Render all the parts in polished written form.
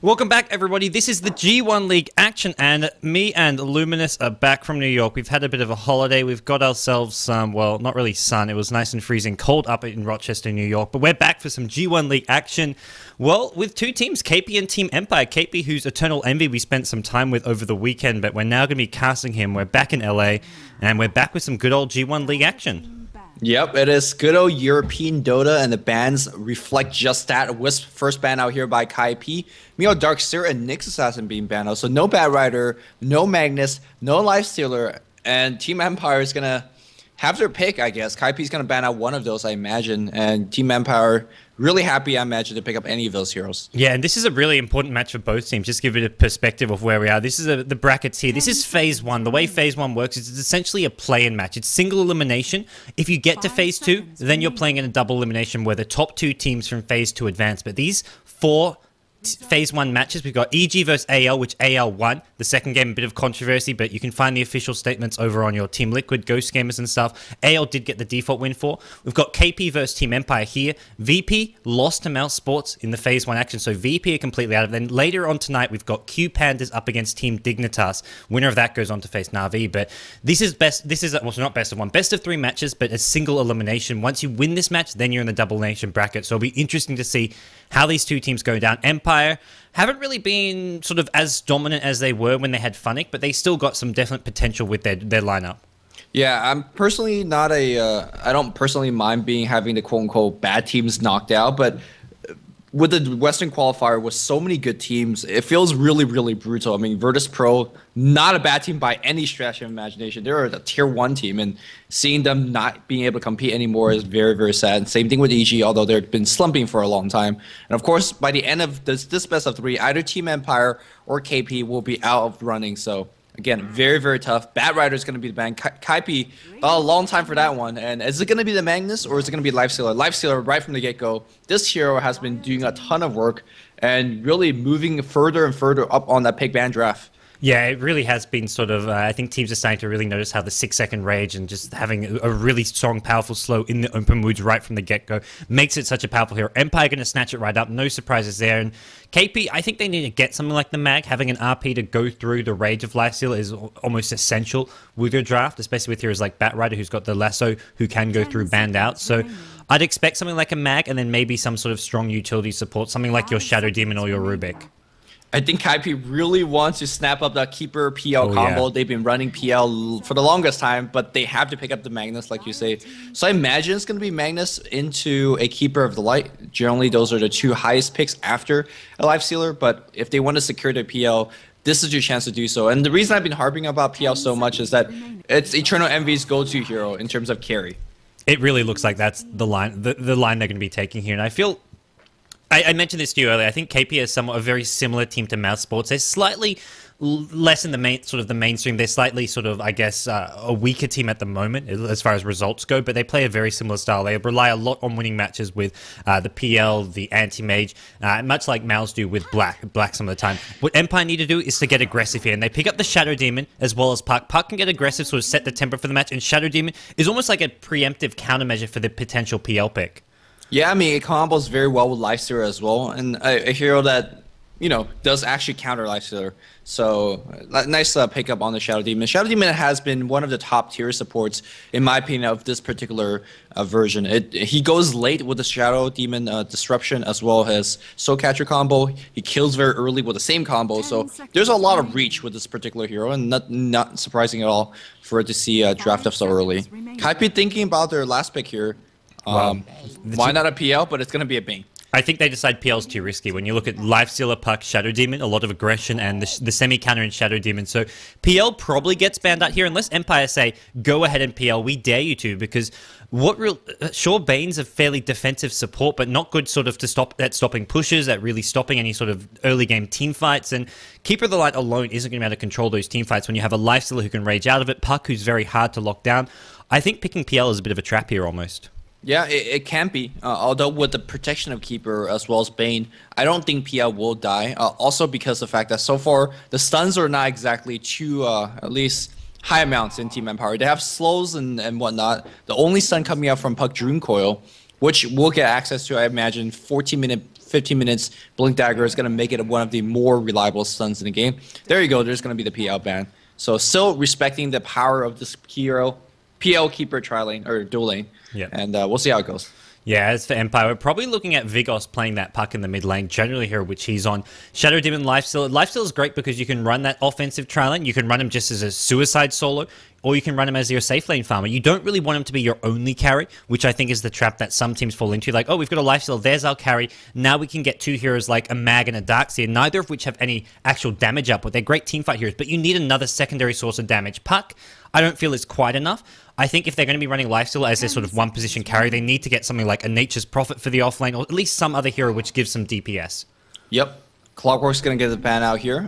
Welcome back, everybody. This is the G1 League action, and me and Luminous are back from New York. We've had a bit of a holiday. We've got ourselves some, well, not really sun. It was nice and freezing cold up in Rochester, New York. But we're back for some G1 League action. Well, with two teams, Kaipi and Team Empire. Kaipi, who's Eternal Envy, we spent some time with over the weekend, but we're now going to be casting him. We're back in LA, and we're back with some good old G1 League action. Yep, it is good old European Dota, and the bans reflect just that. Wisp first ban out here by Kaipi. Meanwhile, Darkseer and Nyx Assassin being banned out. So no Bad Rider, no Magnus, no Lifestealer, and Team Empire is going to have their pick, I guess. Kaipi's going to ban out one of those, I imagine, and Team Empire really happy, I imagine, to pick up any of those heroes. Yeah, and this is a really important match for both teams. Just give it a perspective of where we are. This is the brackets here. This is Phase 1. The way Phase 1 works is it's essentially a play-in match. It's single elimination. If you get to Phase 2, then you're playing in a double elimination where the top two teams from Phase 2 advance. But these four Phase 1 matches, we've got EG versus AL, which AL won. The second game, a bit of controversy, but you can find the official statements over on your Team Liquid, Ghost Gamers and stuff. AL did get the default win for. We've got Kaipi versus Team Empire here. VP lost to Mouse Sports in the Phase 1 action, so VP are completely out of it. Then later on tonight, we've got Q Pandas up against Team Dignitas. Winner of that goes on to face Na'Vi, but this is well, not best of one, best of 3 matches, but a single elimination. Once you win this match, then you're in the double nation bracket, so it'll be interesting to see how these two teams go down. Empire haven't really been sort of as dominant as they were when they had Funnick, but they still got some definite potential with their lineup. Yeah, I'm personally not I don't personally mind having the quote-unquote bad teams knocked out, but with the Western Qualifier with so many good teams, it feels really, really brutal. I mean, Virtus Pro, not a bad team by any stretch of imagination. They're a tier 1 team, and seeing them not being able to compete anymore is very, very sad. Same thing with EG, although they've been slumping for a long time. And of course, by the end of this best of 3, either Team Empire or Kaipi will be out of running. So again, very, very tough. Bad Rider is going to be the ban. Kaipi, a long time for that one. And is it going to be the Magnus or is it going to be Lifestealer? Lifestealer, right from the get-go, this hero has been doing a ton of work and really moving further and further up on that pick ban draft. Yeah, it really has been sort of, I think teams are starting to really notice how the 6-second rage and just having a really strong, powerful slow in the open moods right from the get-go makes it such a powerful hero. Empire going to snatch it right up, no surprises there. And Kaipi, I think they need to get something like the Mag. Having an RP to go through the rage of Lifestealer is almost essential with your draft, especially with heroes like Bat Rider, who's got the lasso, who can go through banned out. So I'd expect something like a Mag and then maybe some sort of strong utility support, something like your Shadow Demon or your Rubik. I think Kaipi really wants to snap up that Keeper PL combo. Yeah. They've been running PL for the longest time, but they have to pick up the Magnus, like you say. So I imagine it's going to be Magnus into a Keeper of the Light. Generally, those are the 2 highest picks after a Lifestealer, but if they want to secure their PL, this is your chance to do so. And the reason I've been harping about PL so much is that it's Eternal Envy's go-to hero in terms of carry. It really looks like that's the line, the line they're going to be taking here, and I feel... I mentioned this to you earlier. I think Kaipi is somewhat a very similar team to Mouse Sports. They're slightly less in the mainstream. They're slightly sort of, I guess, a weaker team at the moment as far as results go, but they play a very similar style. They rely a lot on winning matches with the PL, the anti-mage, much like Mouse do with Black some of the time. What Empire need to do is to get aggressive here, and they pick up the Shadow Demon as well as Puck. Puck can get aggressive, sort of set the tempo for the match, and Shadow Demon is almost like a preemptive countermeasure for the potential PL pick. Yeah, I mean, it combos very well with Lifestealer as well, and a hero that, you know, does actually counter Lifestealer. So, nice pickup on the Shadow Demon. Shadow Demon has been one of the top tier supports, in my opinion, of this particular version. He goes late with the Shadow Demon Disruption as well as Soul Catcher combo. He kills very early with the same combo, so there's a lot of reach with this particular hero, and not surprising at all for it to see draft up so early. Kaipi thinking about their last pick here. Why not a PL, but it's going to be a Bane. I think they decide PL's too risky. When you look at Lifestealer, Puck, Shadow Demon, a lot of aggression and the semi-counter in Shadow Demon. So PL probably gets banned out here unless Empire say, go ahead and PL, we dare you to, because sure, Bane's a fairly defensive support, but not good sort of at stopping pushes, at really stopping any sort of early game team fights. And Keeper of the Light alone isn't going to be able to control those team fights when you have a Lifestealer who can rage out of it, Puck who's very hard to lock down. I think picking PL is a bit of a trap here almost. Yeah, it can be. Although with the protection of Keeper as well as Bane, I don't think PL will die. Also because of the fact that so far the stuns are not exactly too, at least high amounts in Team Empire. They have slows and whatnot. The only stun coming out from Puck Dream Coil, which we'll get access to, I imagine, 14-minute 15 minutes, Blink Dagger is going to make it one of the more reliable stuns in the game. There you go. There's going to be the PL ban. So still respecting the power of this hero, PL keeper tri-lane or dual lane. Yeah. And we'll see how it goes. Yeah, as for Empire, we're probably looking at Vigos playing that puck in the mid lane, generally here, which he's on. Shadow Demon, Lifesteal. Lifesteal is great because you can run that offensive tri-lane. You can run him just as a suicide solo, or you can run him as your safe lane farmer. You don't really want him to be your only carry, which I think is the trap that some teams fall into. Like, oh, we've got a Lifesteal, there's our carry. Now we can get two heroes like a Mag and a Darkseer, neither of which have any actual damage output. They're great teamfight heroes, but you need another secondary source of damage. Puck, I don't feel is quite enough. I think if they're going to be running Lifesteal as their sort of one-position carry, they need to get something like a Nature's Prophet for the offlane, or at least some other hero which gives some DPS. Yep. Clockwork's going to get the ban out here.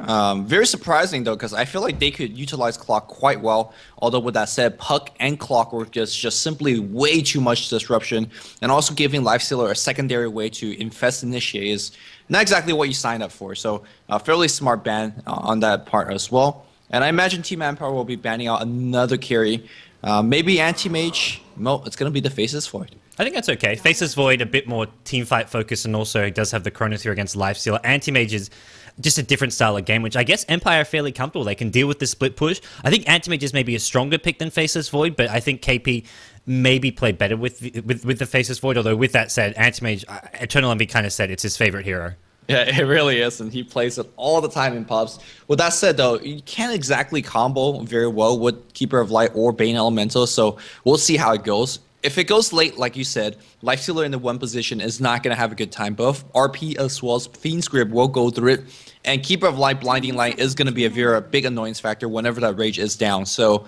Very surprising, though, because I feel like they could utilize Clock quite well. Although, with that said, Puck and Clockwork just simply way too much disruption. And also giving Lifestealer a secondary way to infest Initiate is not exactly what you signed up for. So, fairly smart ban on that part as well. And I imagine Team Empire will be banning out another carry. Maybe Anti-Mage. No, it's going to be the Faceless Void. I think that's okay. Faceless Void, a bit more teamfight focus, and also it does have the Chrono Through against Lifestealer. Anti-Mage is just a different style of game, which I guess Empire are fairly comfortable. They can deal with the split push. I think Anti-Mage is maybe a stronger pick than Faceless Void, but I think KP maybe play better with the Faceless Void, although with that said, Anti-Mage, Eternal Envy kind of said it's his favorite hero. Yeah, it really is, and he plays it all the time in pubs. With that said, though, you can't exactly combo very well with Keeper of Light or Bane Elemental, so we'll see how it goes. If it goes late, like you said, Lifestealer in the one position is not going to have a good time. Both RP as well as Fiend's Grip will go through it, and Keeper of Light, Blinding Light is going to be a very big annoyance factor whenever that Rage is down. So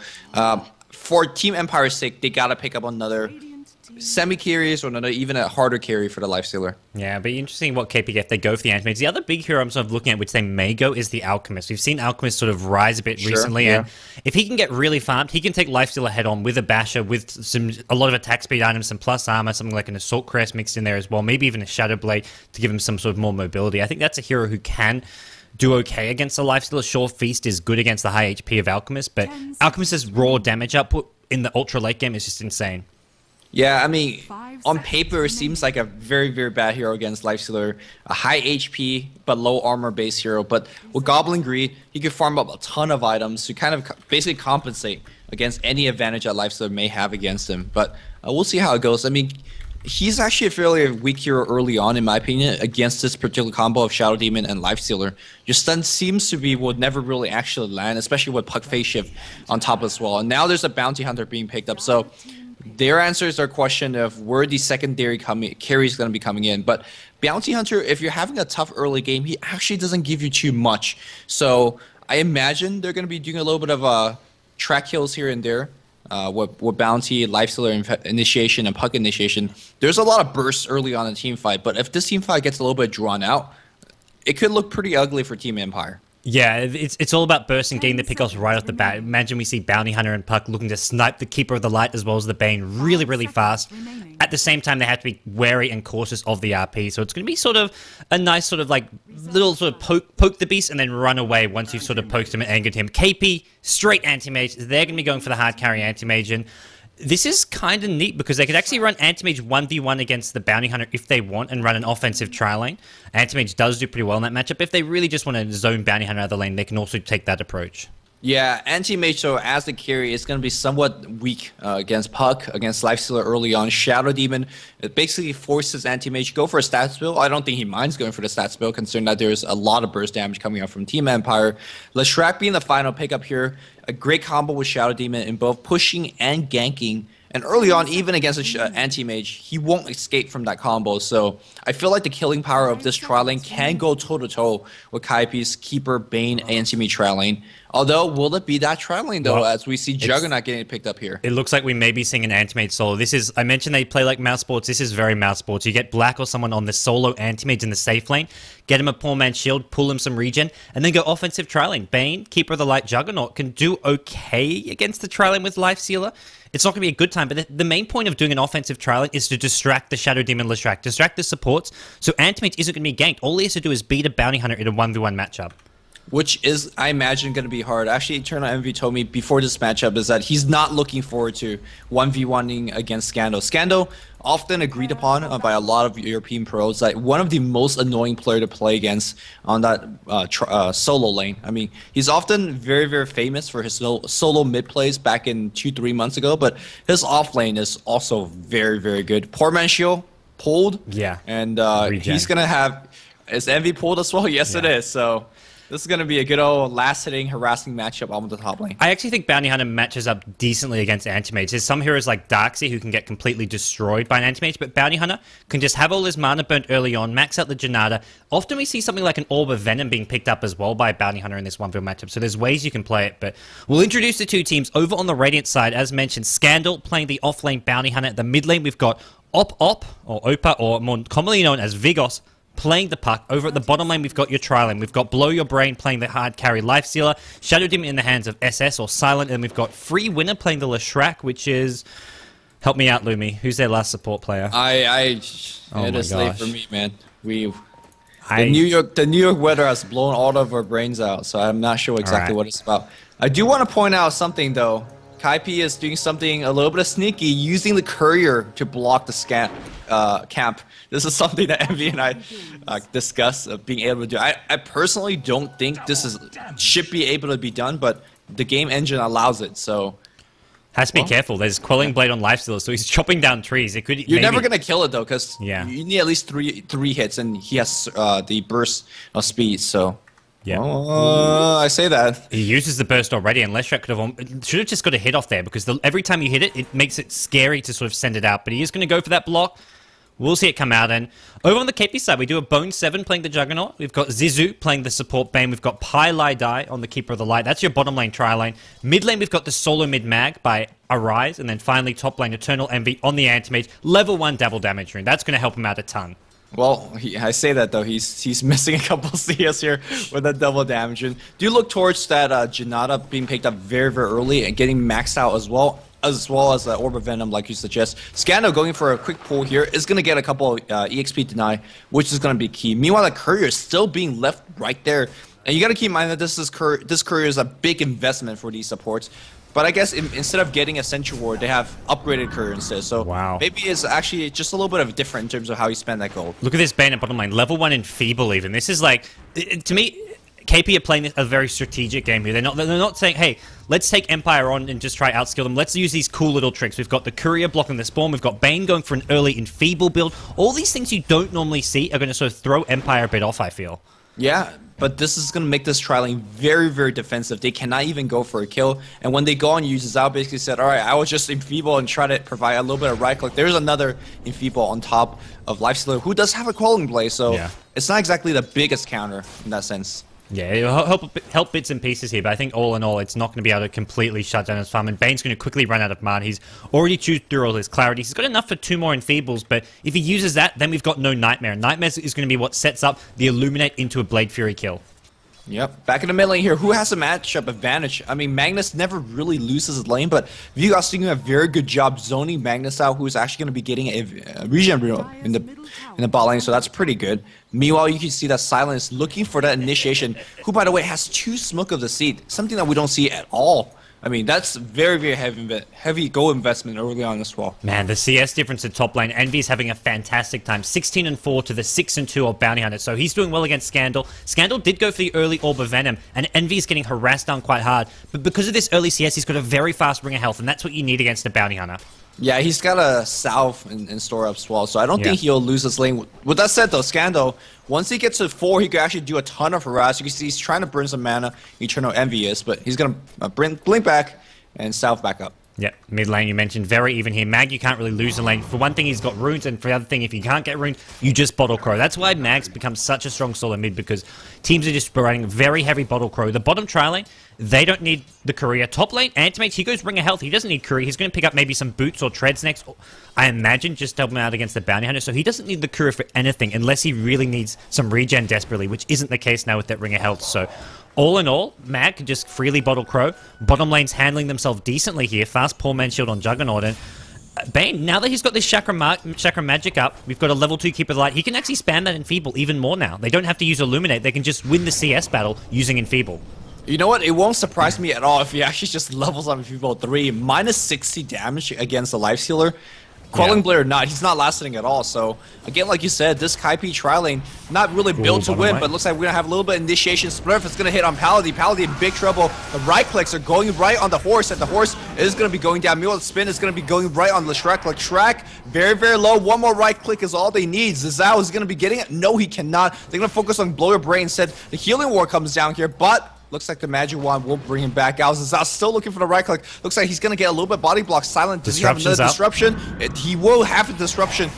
for Team Empire's sake, they got to pick up another semi-carries or another, even a harder carry for the Lifestealer. Yeah, it'd be interesting what KP if they go for the Anti-Mage. The other big hero I'm sort of looking at, which they may go, is the Alchemist. We've seen Alchemist sort of rise a bit recently, and if he can get really farmed, he can take Lifestealer head on with a Basher, with a lot of attack speed items, some plus armor, something like an Assault Crest mixed in there as well, maybe even a Shadow Blade to give him some sort of more mobility. I think that's a hero who can do okay against the Lifestealer. Sure, Feast is good against the high HP of Alchemist, but Alchemist's raw damage output in the ultra late game is just insane. Yeah, I mean, on paper, it seems like a very, very bad hero against Lifestealer. A high HP, but low armor base hero. But with Goblin Greed, he could farm up a ton of items to kind of basically compensate against any advantage that Lifestealer may have against him. But we'll see how it goes. I mean, he's actually a fairly weak hero early on, in my opinion, against this particular combo of Shadow Demon and Lifestealer. Your stun seems to be would never really actually land, especially with Puck Phase Shift on top as well. And now there's a Bounty Hunter being picked up, so their answers are question of where the secondary carry is going to be coming in. But Bounty Hunter, if you're having a tough early game, he actually doesn't give you too much. So I imagine they're going to be doing a little bit of track kills here and there with Bounty, Lifestealer initiation, and Puck initiation. There's a lot of bursts early on in the team fight, but if this team fight gets a little bit drawn out, it could look pretty ugly for Team Empire. Yeah, it's all about burst and getting the pickoffs right off the bat. Imagine we see Bounty Hunter and Puck looking to snipe the Keeper of the Light as well as the Bane really, really fast. At the same time, they have to be wary and cautious of the RP. So it's going to be sort of a nice sort of like little sort of poke the beast and then run away once you've sort of poked him and angered him. KP, straight Anti-Mage. They're going to be going for the hard carry Anti-Mage. And this is kind of neat because they could actually run Anti-Mage 1v1 against the Bounty Hunter if they want and run an offensive tri-lane. Anti-Mage does do pretty well in that matchup. If they really just want to zone Bounty Hunter out of the lane, they can also take that approach. Yeah, Anti-Mage, so as the carry, is going to be somewhat weak against Puck, against Lifestealer early on. Shadow Demon, it basically forces Anti-Mage to go for a stats build. I don't think he minds going for the stats build, considering that there's a lot of burst damage coming out from Team Empire. Leshrac being the final pickup here, a great combo with Shadow Demon in both pushing and ganking. And early on, even against an Anti-Mage, he won't escape from that combo. So I feel like the killing power of this tri-lane can go toe-to-toe with Kaipi's Keeper, Bane, Anti-Mage tri-lane. Although, will it be that tri-lane, though, as we see Juggernaut getting picked up here? It looks like we may be seeing an Anti-Mage solo. This is, I mentioned they play like mouse sports. This is very mouse sports. You get Black or someone on the solo Anti-Mage in the safe lane, get him a poor man's shield, pull him some regen, and then go offensive tri-lane. Bane, Keeper of the Light, Juggernaut can do okay against the tri-lane with Lifestealer. It's not going to be a good time, but the main point of doing an offensive tri-lane is to distract the Shadow Demon Leshrac, distract the supports, so Anti-Mage isn't going to be ganked. All he has to do is beat a Bounty Hunter in a 1v1 matchup. which is, I imagine, going to be hard. Actually, Eternal Envy told me before this matchup is that he's not looking forward to 1v1ing against Scandal. Scandal, often agreed upon by a lot of European pros, like one of the most annoying player to play against on that solo lane. I mean, he's often very, very famous for his solo mid plays back in 2-3 months ago, but his off lane is also very, very good. Poor man Shield pulled, yeah, and he's going to have his Envy pulled as well. Yes, yeah. It is. So this is going to be a good old last-hitting, harassing matchup on the top lane. I actually think Bounty Hunter matches up decently against Anti-Mage. There's some heroes like Darkseid who can get completely destroyed by an Anti-Mage, but Bounty Hunter can just have all his mana burnt early on, max out the Janata. Often we see something like an Orb of Venom being picked up as well by Bounty Hunter in this 1v1 matchup, so there's ways you can play it, but we'll introduce the two teams. Over on the Radiant side, as mentioned, Scandal playing the off-lane Bounty Hunter. At the mid lane, we've got Op, or Opa, or more commonly known as Vigos, playing the puck. Over at the bottom lane, we've got your tri-lane. We've got Blow Your Brain playing the hard carry Lifestealer, Shadow Demon in the hands of SS or Silent, and we've got Free Winner playing the Leshrac, which is... Help me out, Lumi. Who's their last support player? It is late for me, man. The New York weather has blown all of our brains out, so I'm not sure exactly what it's about. I do want to point out something, though. Kaipi is doing something a little bit sneaky, using the courier to block the camp. This is something that Envy and I discussed being able to do. I personally don't think this should be able to be done, but the game engine allows it, so... Has to be careful. There's Quelling Blade on Lifestealer, so he's chopping down trees. It could. You're never gonna kill it though, because you need at least three hits, and he has the burst of speed. So yeah, I say that he uses the burst already, and Leshrac should have just got a hit off there, because every time you hit it, it makes it scary to sort of send it out. But he is going to go for that block. We'll see it come out. And over on the Kaipi side, we do a Bone 7 playing the Juggernaut. We've got Zizu playing the support Bane. We've got Pai Lai Dai on the Keeper of the Light. That's your bottom lane tri-lane. Mid lane, we've got the solo mid mag by Arise. And then finally, top lane, Eternal Envy on the Anti-Mage. Level 1 double damage rune. That's going to help him out a ton. Well, I say that though, he's missing a couple CS here with that double damage. And do look towards that Janata being picked up very, very early and getting maxed out as well as Orb of Venom, like you suggest. Scandal going for a quick pull here is going to get a couple of EXP deny, which is going to be key. Meanwhile, the courier is still being left right there. And you got to keep in mind that this courier is a big investment for these supports. But I guess instead of getting a Sentry Ward, they have upgraded courier instead. So maybe it's actually just a little bit of different in terms of how you spend that gold. Look at this Bane at bottom lane. Level 1 Enfeeble even. This is like, to me... Kaipi are playing a very strategic game here. They're not saying, hey, let's take Empire on and just try outskill them. Let's use these cool little tricks. We've got the Courier blocking the spawn. We've got Bane going for an early Enfeeble build. All these things you don't normally see are going to sort of throw Empire a bit off, I feel. Yeah, but this is going to make this tri-lane very, very defensive. They cannot even go for a kill. And when they go on uses out, basically said, all right, I will just Enfeeble and try to provide a little bit of right click. There's another Enfeeble on top of Lifestealer, who does have a Quelling Blade, so it's not exactly the biggest counter in that sense. Yeah, it'll help bits and pieces here, but I think all in all, it's not going to be able to completely shut down his farm, and Bane's going to quickly run out of mana. He's already chewed through all his clarity. He's got enough for 2 more Enfeebles, but if he uses that, then we've got no Nightmare. Nightmare is going to be what sets up the Illuminate into a Blade Fury kill. Yep, back in the mid lane here, who has a matchup advantage? I mean, Magnus never really loses his lane, but Vigos doing a very good job zoning Magnus out, who's actually going to be getting a regen in the bot lane, so that's pretty good. Meanwhile, you can see that Silent is looking for that initiation, who, by the way, has 2 Smoke of the Seed, something that we don't see at all. I mean, that's very, very heavy gold investment early on as well. Man, the CS difference at top lane. Envy's having a fantastic time. 16-4 to the 6-2 of Bounty Hunter. So he's doing well against Scandal. Scandal did go for the early Orb of Venom, and Envy's getting harassed down quite hard. But because of this early CS, he's got a very fast ring of health, and that's what you need against a Bounty Hunter. Yeah, he's got a Salve in store up as well, so I don't think he'll lose his lane. With that said, though, Scandal, once he gets to 4, he can actually do a ton of harass. You can see he's trying to burn some mana. Eternal Envy is, but he's going to blink back and Salve back up. Yeah, mid lane you mentioned, very even here. Mag, you can't really lose the lane. For one thing, he's got runes, and for the other thing, if you can't get runes, you just bottle crow. That's why Mag's become such a strong solo mid, because teams are just running very heavy bottle crow. The bottom tri lane, they don't need the courier. Top lane, Antimate, he goes ring of health. He doesn't need courier. He's going to pick up maybe some boots or treads next, I imagine, just to help him out against the bounty hunter. So he doesn't need the courier for anything, unless he really needs some regen desperately, which isn't the case now with that ring of health. So all in all, Mag can just freely bottle crow. Bottom lane's handling themselves decently here. Fast poor man shield on Juggernaut. And Bane, now that he's got this chakra magic up, we've got a level 2 Keeper of the Light. He can actually spam that Enfeeble even more now. They don't have to use Illuminate. They can just win the CS battle using Enfeeble. You know what? It won't surprise me at all if he actually just levels up Enfeeble 3. Minus 60 damage against the Life Stealer. Quelling Blade or not, he's not lasting at all. So, again, like you said, this Kaipi tri-lane, not really built to win, but looks like we're going to have a little bit of initiation. Spliff is going to hit on Paladin. Paladin in big trouble. The right clicks are going right on the horse, and the horse is going to be going down. Meanwhile, the spin is going to be going right on Leshrac. Leshrac, very, very low. One more right click is all they need. Zizao is going to be getting it. No, he cannot. They're going to focus on Blow Your Brain instead. The Healing Ward comes down here, but looks like the Magic Wand will bring him back out. Zizao still looking for the right click. Looks like he's going to get a little bit body block. Silent, does he have another disruption? He will have a disruption.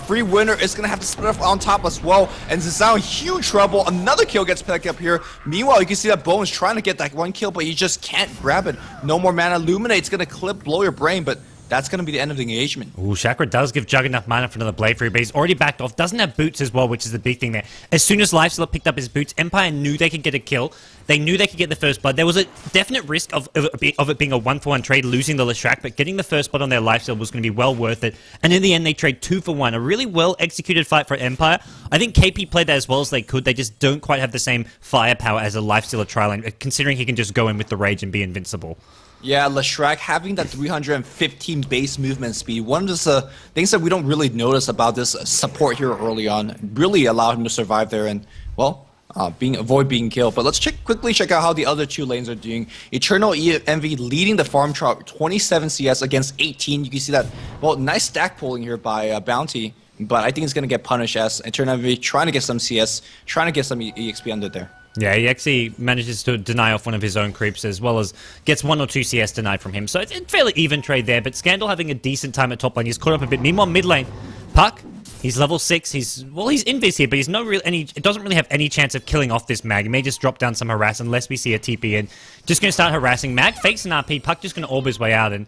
Free winner is going to have to split on top as well. And Zizao in huge trouble. Another kill gets picked up here. Meanwhile, you can see that Bone's trying to get that one kill, but he just can't grab it. No more mana. Illuminate's going to clip Blow Your Brain, but that's going to be the end of the engagement. Ooh, Chakra does give Jug enough mana for another Blade Free, but he's already backed off. Doesn't have boots as well, which is the big thing there. As soon as Lifestealer picked up his boots, Empire knew they could get a kill. They knew they could get the first blood. There was a definite risk of it being a 1-for-1 trade, losing the Leshrac, but getting the first blood on their Lifestealer was going to be well worth it. And in the end, they trade 2-for-1. A really well-executed fight for Empire. I think KP played that as well as they could. They just don't quite have the same firepower as a Lifestealer tri-lane, considering he can just go in with the Rage and be invincible. Yeah, Leshrac having that 315 base movement speed, one of the things that we don't really notice about this support here early on, really allowed him to survive there and, well, avoid being killed. But let's quickly check out how the other two lanes are doing. Eternal Envy leading the farm chart, 27 CS against 18. You can see that, well, nice stack pulling here by Bounty, but I think it's going to get punished as Eternal Envy trying to get some CS, trying to get some EXP under there. Yeah, he actually manages to deny off one of his own creeps as well as gets 1 or 2 CS denied from him. So it's a fairly even trade there, but Scandal having a decent time at top lane. He's caught up a bit. Meanwhile, mid lane, Puck, he's level 6. He's invis here, but he's it doesn't really have any chance of killing off this Mag. He may just drop down some harass unless we see a TP in. Just going to start harassing Mag, fakes an RP, Puck just going to orb his way out, and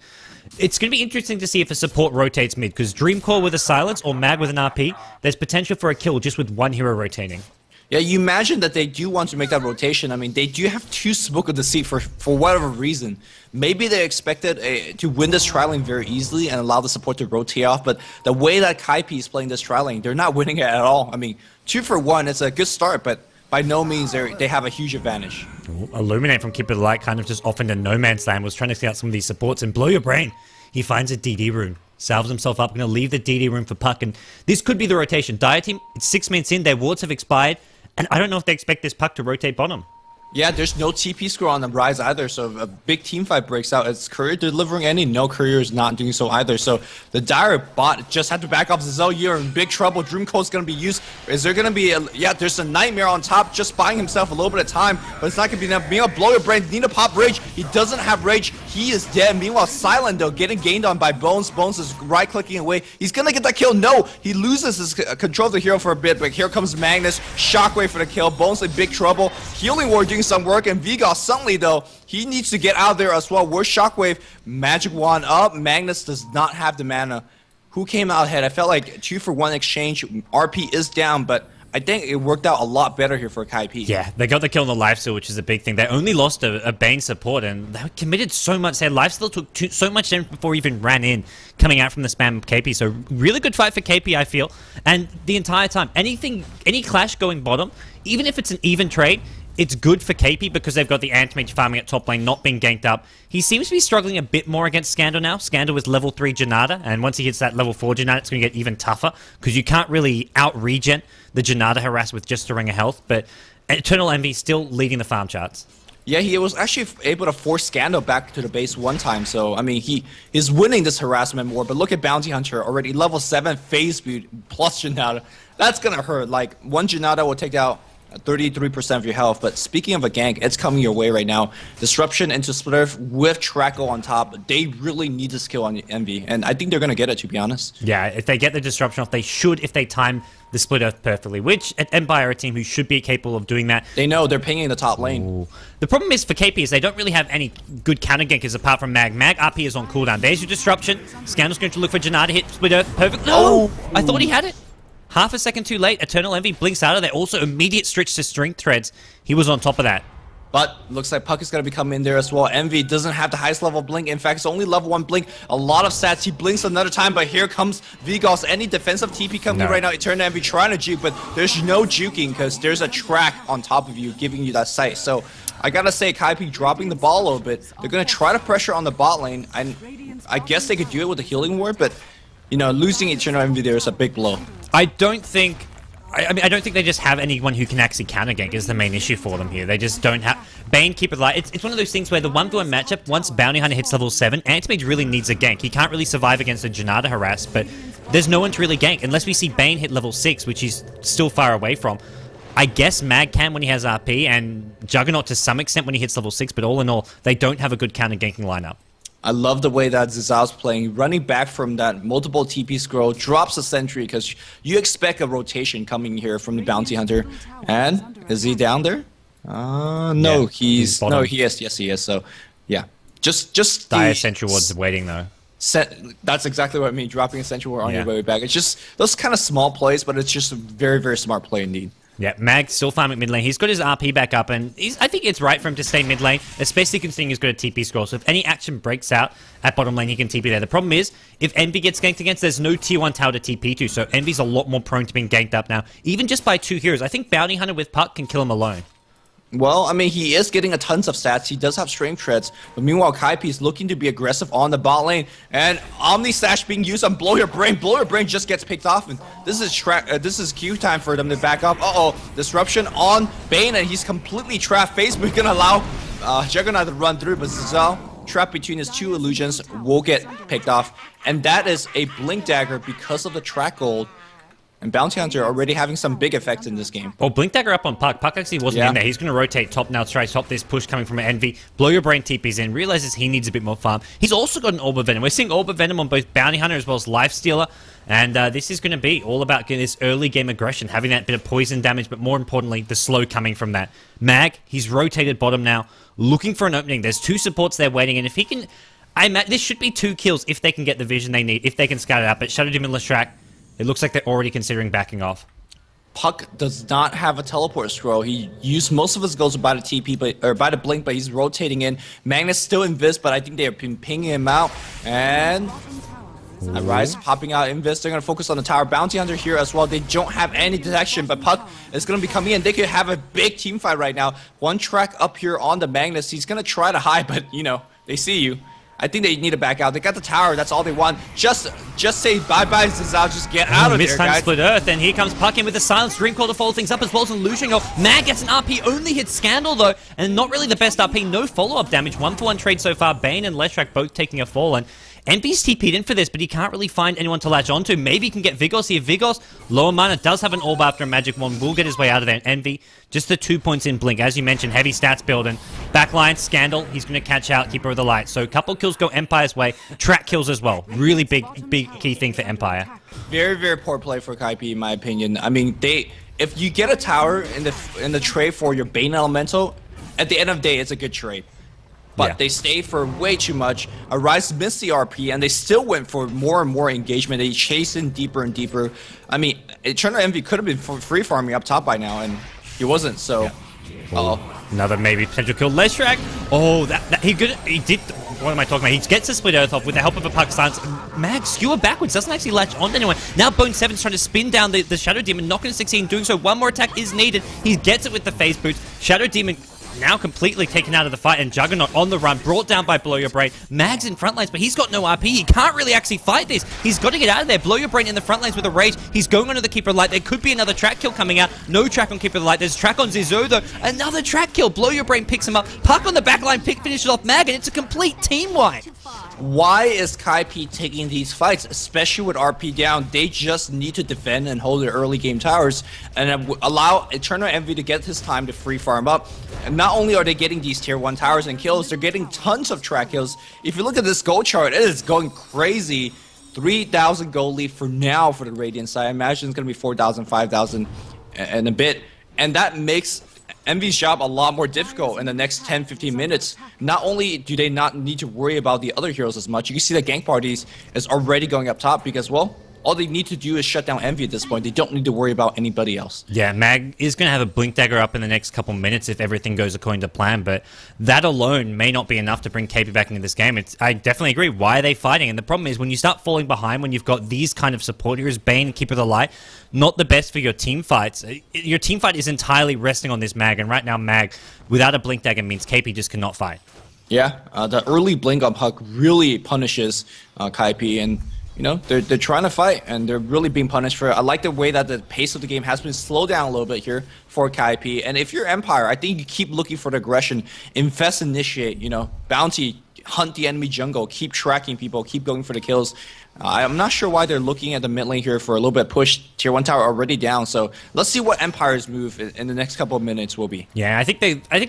it's going to be interesting to see if a support rotates mid, because Dreamcore with a silence or Mag with an RP, there's potential for a kill just with one hero rotating. Yeah, you imagine that they do want to make that rotation. I mean, they do have 2 Smoke of Deceit for whatever reason. Maybe they expected to win this tri-lane very easily and allow the support to rotate off, but the way that Kaipi is playing this tri-lane, they're not winning it at all. I mean, 2-for-1, it's a good start, but by no means they have a huge advantage. Illuminate from Keeper of the Light kind of just off into no man's land, was trying to see out some of these supports and Blow Your Brain. He finds a DD rune. Salves himself up, going to leave the DD rune for Puck, and this could be the rotation. Dire Team, it's 6 minutes in, their wards have expired, and I don't know if they expect this Puck to rotate bottom. Yeah, there's no TP score on the Rise either, so if a big team fight breaks out, is Courier delivering any? No, Courier is not doing so either. So the Dire bot just had to back off. Zizou, you're in big trouble. Dreamcode's going to be used. Is there going to be yeah, there's a Nightmare on top, just buying himself a little bit of time, but it's not going to be enough. Meanwhile, Blow Your Brain, need to pop Rage. He doesn't have Rage. He is dead. Meanwhile, Silent, though, getting gained on by Bones. Bones is right-clicking away. He's going to get that kill. No, he loses his control of the hero for a bit, but here comes Magnus. Shockwave for the kill. Bones in big trouble. Healing Ward doing some work, and Vigo suddenly, though, he needs to get out of there as well. Where's Shockwave? Magic Wand up. Magnus does not have the mana. Who came out ahead? I felt like 2-for-1 exchange. RP is down, but I think it worked out a lot better here for Kaipi. Yeah, they got the kill on the lifesteal, which is a big thing. They only lost a Bane support, and they committed so much. Their lifesteal took so much damage before he even ran in, coming out from the spam of KP. So really good fight for KP, I feel. And the entire time, any clash going bottom, even if it's an even trade, it's good for KP because they've got the Anti-Mage farming at top lane, not being ganked up. He seems to be struggling a bit more against Scandal now. Scandal is level 3 Janata, and once he hits that level 4 Janata, it's going to get even tougher because you can't really out-regen the Janata harass with just a ring of health, but Eternal Envy still leading the farm charts. Yeah, he was actually able to force Scandal back to the base one time, so, I mean, he is winning this harassment war, but look at Bounty Hunter, already level 7 phase speed plus Janata. That's going to hurt. Like, one Janata will take out 33% of your health, but speaking of a gank, it's coming your way right now. Disruption into Splitter with Trackle on top. They really need this kill on Envy, and I think they're going to get it, to be honest. Yeah, if they get the disruption off, they should if they time the Split Earth perfectly, which at Empire are a team who should be capable of doing that. They know, they're pinging the top lane. Ooh. The problem is for KP is they don't really have any good counter gankers apart from Mag. Mag RP is on cooldown. There's your disruption. Scandal's going to look for Janata, hit Split Earth perfect. No! I thought he had it. Half a second too late, Eternal Envy blinks out of there. Also, immediate stretch to Strength Threads. He was on top of that. But looks like Puck is going to be coming in there as well. Envy doesn't have the highest level blink. In fact, it's only level 1 blink. A lot of stats. He blinks another time, but here comes Vigos. Any defensive TP coming right now. Eternal Envy trying to juke, but there's no juking because there's a track on top of you giving you that sight. So I gotta say, Kaipi dropping the ball a little bit. They're going to try to pressure on the bot lane, and I guess they could do it with the healing ward, but you know, losing Eternal Envy there is a big blow. I don't think they just have anyone who can actually counter gank is the main issue for them here. They just don't have... Bane, keep it light. It's one of those things where the 1v1 matchup, once Bounty Hunter hits level 7, Antimage really needs a gank. He can't really survive against a Janata harass, but there's no one to really gank unless we see Bane hit level 6, which he's still far away from. I guess Mag can when he has RP, and Juggernaut to some extent when he hits level 6, but all in all, they don't have a good counter ganking lineup. I love the way that Zizao's playing, running back from that multiple TP scroll, drops a sentry because you expect a rotation coming here from the Bounty Hunter. And is he down there? No, yeah, he's no, he is. Yes, he is. So, yeah, just Dire Sentry Ward's waiting though. That's exactly what I mean. Dropping a Sentry Ward on your way back. It's just those kind of small plays, but it's just a very, very smart play indeed. Yeah, Mag still farming mid lane. He's got his RP back up, and I think it's right for him to stay mid lane, especially considering he's got a TP scroll. So if any action breaks out at bottom lane, he can TP there. The problem is, if Envy gets ganked against, there's no tier 1 tower to TP to, so Envy's a lot more prone to being ganked up now, even just by 2 heroes. I think Bounty Hunter with Puck can kill him alone. Well, I mean, he is getting a tons of stats. He does have strength treads. But meanwhile, Kaipi is looking to be aggressive on the bot lane. And Omni Slash being used on Blow Your Brain. Blow Your Brain just gets picked off. And this is Q time for them to back up. Uh-oh. Disruption on Bane. And he's completely trapped. Facebook gonna allow Juggernaut to run through. But Zizal, trapped between his 2 illusions, will get picked off. And that is a Blink Dagger because of the track gold. And Bounty Hunter already having some big effects in this game. Well, Blink Dagger up on Puck. Puck actually wasn't in there. He's going to rotate top now, try to stop this push coming from Envy. Blow Your Brain TP's in, realizes he needs a bit more farm. He's also got an Orb of Venom. We're seeing Orb of Venom on both Bounty Hunter as well as Lifestealer. And this is going to be all about getting this early game aggression, having that bit of poison damage, but more importantly, the slow coming from that. Mag, he's rotated bottom now, looking for an opening. There's 2 supports there waiting, and if he can... this should be 2 kills if they can get the vision they need, if they can scout it out. But Shadow Demon and Leshrac, it looks like they're already considering backing off. Puck does not have a teleport scroll. He used most of his goals by the TP, or by the blink, but he's rotating in. Magnus still invis, but I think they are pinging him out. And Rise popping out invis. They're going to focus on the tower. Bounty Hunter here as well. They don't have any detection, but Puck is going to be coming in. They could have a big team fight right now. 1 track up here on the Magnus. He's going to try to hide, but you know, they see you. I think they need to back out. They got the tower. That's all they want. Just say bye-bye, Zizal. Just get out of there, guys. Split Earth, and here comes Puck in with the Silence Dreamcall to follow things up as well as an illusion. Mag gets an RP, only hits Scandal, though, and not really the best RP. No follow-up damage. 1-for-1 trade so far. Bane and Leshrac both taking a fall, and Envy's TP'd in for this, but he can't really find anyone to latch onto. Maybe he can get Vigos here. Vigos, lower mana, does have an orb after a magic wand, will get his way out of there. Envy, just the 2 points in Blink. As you mentioned, heavy stats building. Backline, Scandal, he's going to catch out Keeper of the Light. So a couple kills go Empire's way. Track kills as well. Really big key thing for Empire. Very, very poor play for Kaipi, in my opinion. I mean, if you get a tower in the trade for your Bane Elemental, at the end of the day, it's a good trade. But they stayed for way too much. Rise missed the RP, and they still went for more and more engagement. They chased in deeper and deeper. I mean, Eternal Envy could have been free farming up top by now, and he wasn't. So, another maybe potential kill. Leshrac. Oh, he did. What am I talking about? He gets a Split Earth off with the help of a Puck Silence. Mag skewer backwards, doesn't actually latch onto anyone. Now Bone 7's trying to spin down the Shadow Demon, not going to succeed in doing so. 1 more attack is needed. He gets it with the Phase Boots. Shadow Demon now completely taken out of the fight, and Juggernaut on the run, brought down by Blow Your Brain. Mag's in front lines, but he's got no RP. He can't really actually fight this. He's got to get out of there. Blow Your Brain in the front lines with a rage. He's going onto the Keeper of the Light. There could be another track kill coming out. No track on Keeper of the Light. There's track on Zizo, though. Another track kill. Blow Your Brain picks him up. Puck on the backline, finishes off Mag, and it's a complete team wipe. Why is Kaipi taking these fights, especially with RP down? They just need to defend and hold their early game towers and allow Eternal Envy to get his time to free farm up. And not only are they getting these tier 1 towers and kills, they're getting tons of track kills. If you look at this gold chart, it is going crazy. 3,000 gold lead for now for the Radiant side. I imagine it's going to be 4,000, 5,000 and a bit. And that makes Envy's job a lot more difficult in the next 10-15 minutes. Not only do they not need to worry about the other heroes as much, you can see that gank parties is already going up top because, well, all they need to do is shut down Envy at this point. They don't need to worry about anybody else. Yeah, Mag is going to have a Blink Dagger up in the next couple minutes if everything goes according to plan, but that alone may not be enough to bring Kaipi back into this game. I definitely agree. Why are they fighting? And the problem is when you start falling behind, when you've got these kind of support heroes, Bane, Keeper of the Light, not the best for your team fights. Your team fight is entirely resting on this Mag, and right now Mag, without a Blink Dagger, means Kaipi just cannot fight. Yeah, the early Blink on Puck really punishes Kaipi, and you know, they're trying to fight, and they're really being punished for it. I like the way that the pace of the game has been slowed down a little bit here for Kaipi. And if you're Empire, I think you keep looking for the aggression, infest, initiate, you know, bounty, hunt the enemy jungle, keep tracking people, keep going for the kills. I'm not sure why they're looking at the mid lane here for a little bit push. Tier 1 tower already down, so let's see what Empire's move in the next couple of minutes will be. Yeah, I think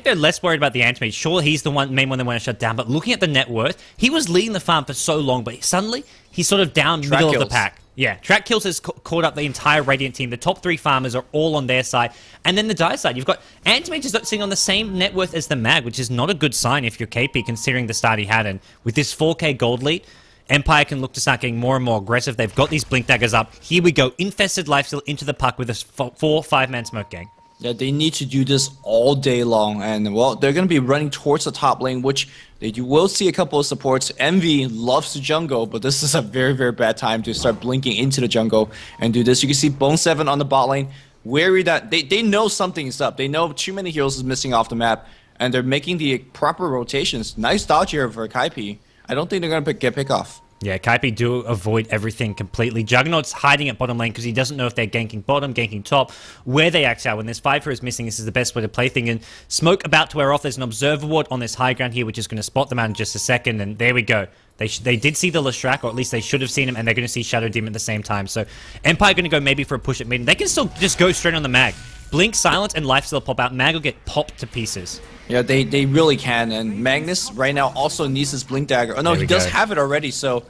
they're less worried about the anti-mage. Sure, he's the main one they want to shut down, but looking at the net worth, he was leading the farm for so long, but suddenly he's sort of down middle of the pack. Yeah, Track Kills has caught up the entire Radiant team. The top 3 farmers are all on their side. And then the Dire side, you've got Anti-Mage sitting on the same net worth as the Mag, which is not a good sign if you're Kaipi, considering the start he had. And with this 4k gold lead, Empire can look to start getting more and more aggressive. They've got these Blink Daggers up. Here we go. Infested Lifesteal into the puck with a 4-5-man smoke gang. Yeah, they need to do this all day long. And, well, they're going to be running towards the top lane, which you will see a couple of supports. Envy loves the jungle, but this is a very, very bad time to start blinking into the jungle and do this. You can see Bone 7 on the bot lane. Wary that they know something's up. They know too many heroes is missing off the map, and they're making the proper rotations. Nice dodge here for Kaipi. I don't think they're going to get pick off. Yeah, Kaipi do avoid everything completely. Juggernaut's hiding at bottom lane because he doesn't know if they're ganking bottom, ganking top, where they act out. When there's 5 heroes missing, this is the best way to play thing. And Smoke about to wear off. There's an Observer Ward on this high ground here, which is going to spot them out in just a second. And there we go. They did see the Lestrak, or at least they should have seen him, and they're going to see Shadow Demon at the same time. So Empire going to go maybe for a push at mid. They can still just go straight on the Mag. Blink, Silence, and Lifesteal pop out. Mag will get popped to pieces. Yeah, they really can. And Magnus right now also needs his Blink Dagger. Oh, no, he does have it already, so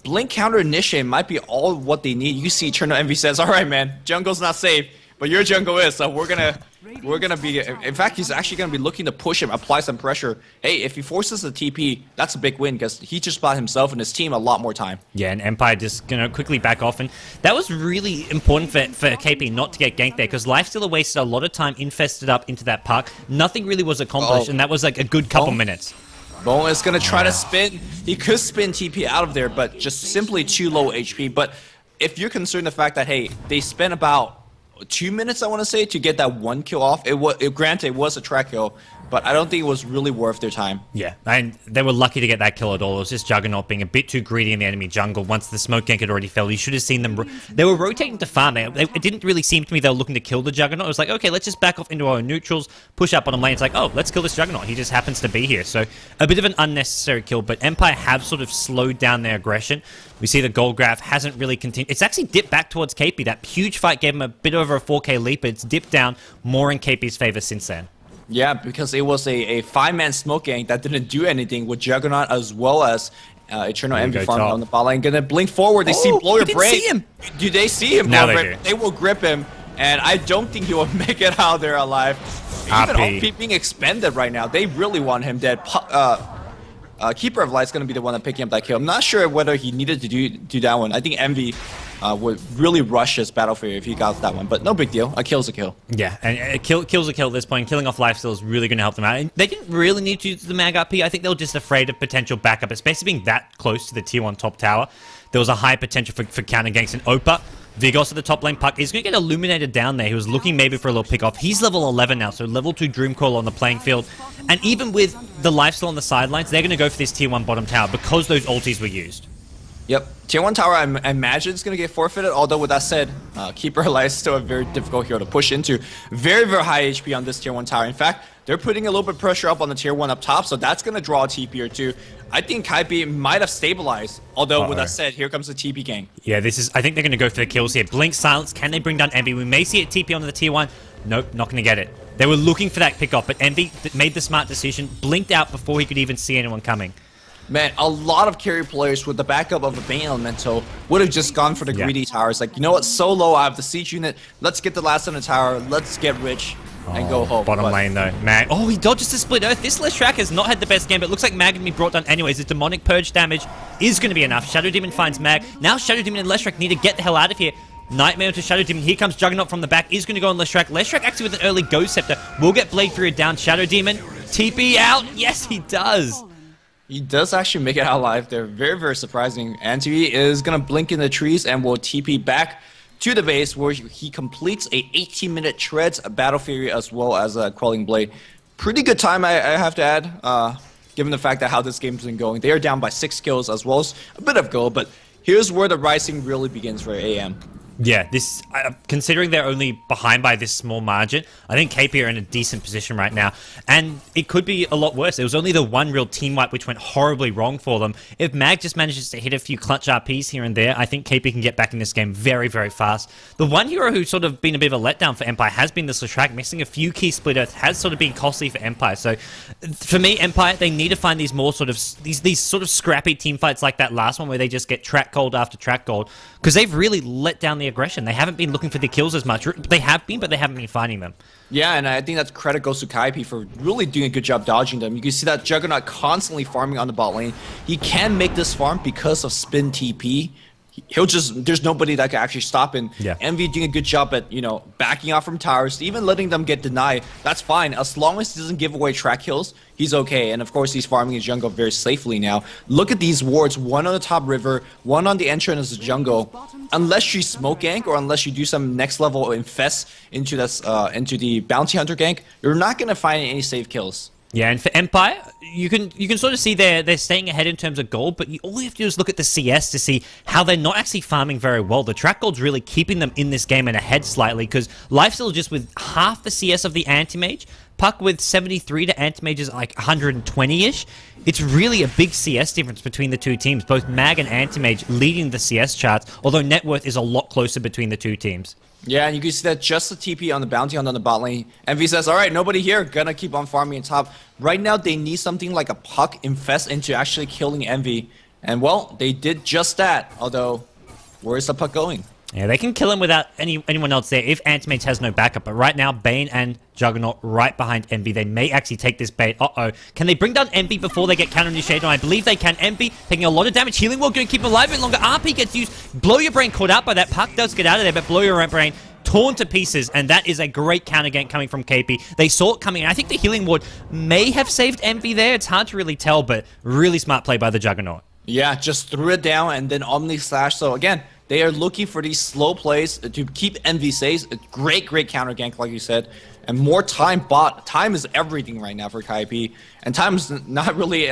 Blink counter initiate might be all what they need. You see Eternal Envy says, all right, man, jungle's not safe, but your jungle is, so we're gonna be, in fact, he's actually gonna be looking to push him, apply some pressure. Hey, if he forces the TP, that's a big win, because he just bought himself and his team a lot more time. Yeah, and Empire just gonna quickly back off, and that was really important for Kaipi not to get ganked there, because Lifestealer wasted a lot of time infested up into that park. Nothing really was accomplished, and that was like a good couple minutes. Bone is going to try to spin. He could spin TP out of there, but just simply too low HP. But if you're concerned the fact that, hey, they spent about 2 minutes, I want to say, to get that 1 kill off. Granted, it was a track kill, but I don't think it was really worth their time. Yeah, and they were lucky to get that kill at all. It was just Juggernaut being a bit too greedy in the enemy jungle. Once the smoke gank had already fell, you should have seen them. They were rotating to farm. It didn't really seem to me they were looking to kill the Juggernaut. It was like, okay, let's just back off into our neutrals, push up on lane. It's like, oh, let's kill this Juggernaut. He just happens to be here. So a bit of an unnecessary kill, but Empire have sort of slowed down their aggression. We see the gold graph hasn't really continued. It's actually dipped back towards Kaipi. That huge fight gave him a bit over a 4k leap, but it's dipped down more in Kaipi's favor since then. Yeah, because it was a 5-man smoke gang that didn't do anything with Juggernaut as well as Eternal Envy farm on the bot lane. Gonna blink forward. They see Blow Your Brain. See him. Do they see him? Now they do. They will grip him, and I don't think he will make it out there alive. Even OP being expended right now. They really want him dead. Keeper of Light's going to be the one picking up that kill. I'm not sure whether he needed to do that one. I think Envy would really rush his battlefield if he got that one, but no big deal. A kill's a kill. Yeah, and a kill's a kill at this point. Killing off Lifesteal is really going to help them out. And they didn't really need to use the Mag RP. I think they were just afraid of potential backup, especially being that close to the tier 1 top tower. There was a high potential for counter ganks, and Opa Vigos at the top lane puck. He's going to get illuminated down there. He was looking maybe for a little pick off. He's level 11 now, so level 2 Dreamcrawler on the playing field. And even with the lifesteal on the sidelines, they're going to go for this tier 1 bottom tower because those ultis were used. Yep. Tier 1 tower, I imagine it's going to get forfeited, although with that said, Keeper Alive is still a very difficult hero to push into. Very, very high HP on this tier 1 tower. In fact, they're putting a little bit of pressure up on the tier 1 up top, so that's going to draw a TP or two. I think Kaipi might have stabilized, although with that said, here comes the TP gang. Yeah, I think they're going to go for the kills here. Blink, Silence, can they bring down Envy? We may see it TP onto the tier 1. Nope, not going to get it. They were looking for that pick off, but Envy made the smart decision, blinked out before he could even see anyone coming. Man, a lot of carry players with the backup of a Bane Elemental would have just gone for the greedy towers. Like, you know what, so low, I have the siege unit, let's get the last on the tower, let's get rich, and go home. Bottom lane though, Mag. Oh, he dodges the split earth. This Leshrac has not had the best game, but it looks like Mag can be brought down anyways. The demonic purge damage is going to be enough. Shadow Demon finds Mag. Now Shadow Demon and Leshrac need to get the hell out of here. Nightmare to Shadow Demon. Here comes Juggernaut from the back. Is going to go on Leshrac. Leshrac actually with an early Ghost Scepter will get Blade Fury down. Shadow Demon. TP out. Yes, he does. He does actually make it out alive. They're very, very surprising. And he is going to blink in the trees and will TP back to the base where he completes a 18-minute treads, a Battle Fury, as well as a Quelling Blade. Pretty good time, I have to add, given the fact that how this game's been going. They are down by 6 kills as well as a bit of gold, but here's where the rising really begins for AM. Yeah, this considering they're only behind by this small margin, I think Kaipi are in a decent position right now, and it could be a lot worse. It was only the one real team wipe which went horribly wrong for them. If Mag just manages to hit a few clutch RPs here and there, I think Kaipi can get back in this game very, very fast. The one hero who's sort of been a bit of a letdown for Empire has been this Leshrac. Missing a few key split earth has sort of been costly for Empire. So for me, Empire, they need to find these more sort of these sort of scrappy team fights like that last one where they just get track gold after track gold, because they've really let down the aggression. They haven't been looking for the kills as much. They have been, but they haven't been finding them. Yeah, and I think that credit goes to Kaipi for really doing a good job dodging them. You can see that Juggernaut constantly farming on the bot lane. He can make this farm because of spin TP. He'll just, there's nobody that can actually stop him. Yeah. Envy doing a good job at, you know, backing off from towers, even letting them get denied. That's fine. As long as he doesn't give away track kills, he's okay. And of course, he's farming his jungle very safely now. Look at these wards, one on the top river, one on the entrance of the jungle. Unless you smoke gank or unless you do some next level infest into this, into the bounty hunter gank, you're not going to find any safe kills. Yeah, and for Empire, you can sort of see they're staying ahead in terms of gold, but all you have to do is look at the CS to see how they're not actually farming very well. The track gold's really keeping them in this game and ahead slightly, because Lifesteal just with half the CS of the Anti-Mage, Puck with 73 to Anti-Mage is like 120-ish. It's really a big CS difference between the two teams, both Mag and Anti-Mage leading the CS charts, although net worth is a lot closer between the two teams. Yeah, and you can see that just the TP on the bounty on the bot lane. Envy says, alright, nobody here, gonna keep on farming on top. Right now, they need something like a Puck infest into actually killing Envy. And well, they did just that, although, where is the Puck going? Yeah, they can kill him without anyone else there if Anti-Mage has no backup. But right now, Bane and Juggernaut right behind Envy. They may actually take this bait. Uh-oh. Can they bring down Envy before they get counter-initiated? I believe they can. Envy taking a lot of damage. Healing Wall going to keep him alive a bit longer. RP gets used. Blow Your Brain caught out by that. Puck does get out of there, but Blow Your Brain torn to pieces, and that is a great counter gank coming from Kaipi. They saw it coming, and I think the Healing Ward may have saved Envy there. It's hard to really tell, but really smart play by the Juggernaut. Yeah, just threw it down and then Omni Slash. So again, they are looking for these slow plays to keep Envy safe. A great counter gank, like you said. And more time bot. Time is everything right now for Kaipi. And time is not really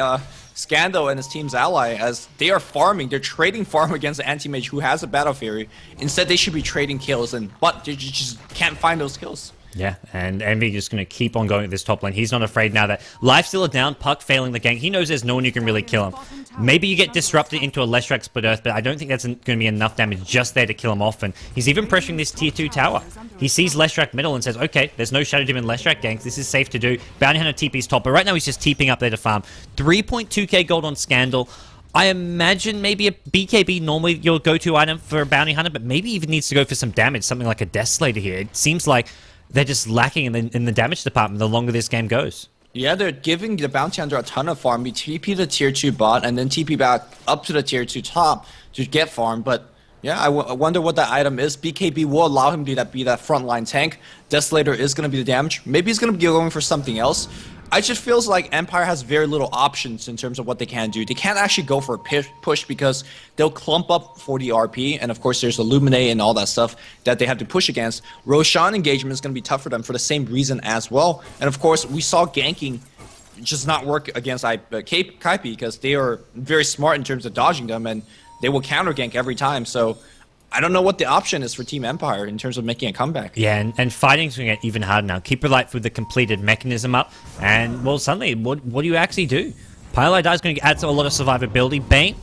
Scando and his team's ally, as they are farming. They're trading farm against the Anti-Mage who has a Battle Fury. Instead, they should be trading kills, but they just can't find those kills. Yeah, and Envy just going to keep on going at this top lane. He's not afraid now that Lifesteal are down, Puck failing the gank. He knows there's no one who can really kill him. Maybe you get disrupted into a Leshrac split earth, but I don't think that's going to be enough damage just there to kill him off. And he's even pressuring this tier 2 tower. He sees Leshrac middle and says, okay, there's no Shadow Demon Leshrac ganks. This is safe to do. Bounty Hunter TP's top, but right now he's just TPing up there to farm. 3.2k gold on Scandal. I imagine maybe a BKB normally your go-to item for a Bounty Hunter, but maybe even needs to go for some damage, something like a Death Slater here. It seems like they're just lacking in the damage department the longer this game goes. Yeah, they're giving the Bounty Hunter a ton of farm. You TP the tier 2 bot and then TP back up to the tier 2 top to get farm. But yeah, I wonder what that item is. BKB will allow him to be that frontline tank. Desolator is going to be the damage. Maybe he's going to be going for something else. I just feels like Empire has very little options in terms of what they can do. They can't actually go for a push because they'll clump up for the RP, and of course there's Illuminate and all that stuff that they have to push against. Roshan engagement is going to be tough for them for the same reason as well. And of course, we saw ganking just not work against Kaipi because they are very smart in terms of dodging them, and they will counter gank every time. So I don't know what the option is for Team Empire in terms of making a comeback. Yeah, and fighting's going to get even harder now. Keeper Light with the completed mechanism up, and, well, suddenly, what do you actually do? Pylai is going to add a lot of survivability. Bane,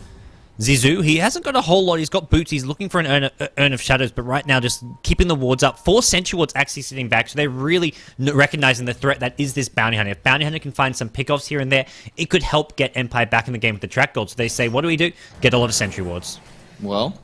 Zizou, he hasn't got a whole lot. He's got boots. He's looking for an urn of shadows, but right now just keeping the wards up. 4 sentry wards actually sitting back, so they're really recognizing the threat that is this bounty hunter. If bounty hunter can find some pickoffs here and there, it could help get Empire back in the game with the track gold. So they say, what do we do? Get a lot of sentry wards. Well,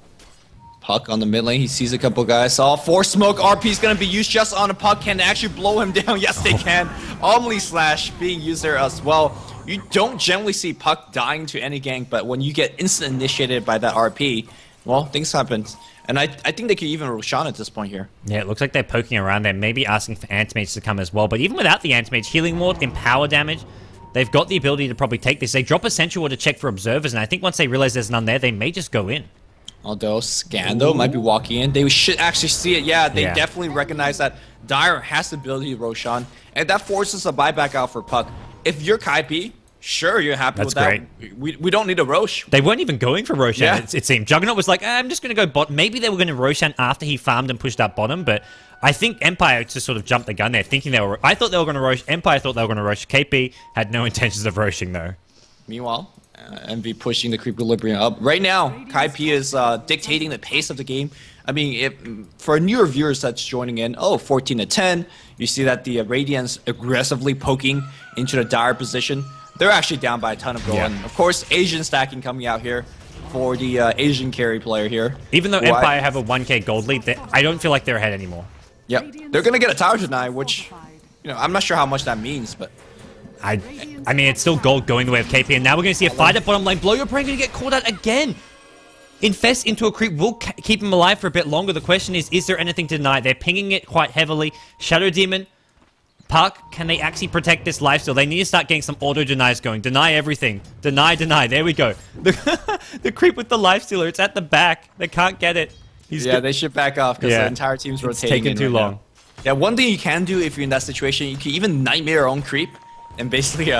Puck on the mid lane, he sees a couple guys. Oh, 4 smoke, RP is going to be used just on a Puck. Can they actually blow him down? Yes, they can. Omni Slash being used there as well. You don't generally see Puck dying to any gank, but when you get instant initiated by that RP, well, things happen. And I think they could even Roshan at this point here. Yeah, it looks like they're poking around there, maybe asking for Anti-Mage to come as well. But even without the Anti-Mage, Healing Ward, Empower damage, they've got the ability to probably take this. They drop a Sentry Ward to check for Observers, and I think once they realize there's none there, they may just go in. Although Scando might be walking in. They should actually see it. Yeah, they definitely recognize that Dire has the ability to Roshan, and that forces a buyback out for Puck. If you're Kaipi, sure, you're happy with that. We don't need a Rosh. They weren't even going for Roshan, it seemed. Juggernaut was like, I'm just going to go bot. Maybe they were going to Roshan after he farmed and pushed up bottom, but I think Empire just sort of jumped the gun there, thinking they were... I thought they were going to Rosh. Empire thought they were going to Rosh. KP had no intentions of Roshing, though. Meanwhile, MV pushing the creep equilibrium up. Right now, Kaipi is dictating the pace of the game. I mean, for newer viewers that's joining in, 14-10. You see that the Radiant's aggressively poking into the Dire position. They're actually down by a ton of gold. Yeah. And of course, Asian stacking coming out here for the Asian carry player here. Even though Empire have a 1k gold lead, I don't feel like they're ahead anymore. Yep. They're going to get a tower tonight, which, I'm not sure how much that means, but... I mean, it's still gold going the way of KP, and now we're going to see a fight at bottom lane. Blow Your Brain going to get caught out again. Infest into a creep will keep him alive for a bit longer. The question is there anything to deny? They're pinging it quite heavily. Shadow Demon, Puck, can they actually protect this lifesteal? They need to start getting some auto-denies going. Deny everything. Deny, deny. There we go. The creep with the lifestealer, it's at the back. They can't get it. They should back off because the entire team's rotating. It's taken too long. Yeah, one thing you can do if you're in that situation, you can even nightmare your own creep and basically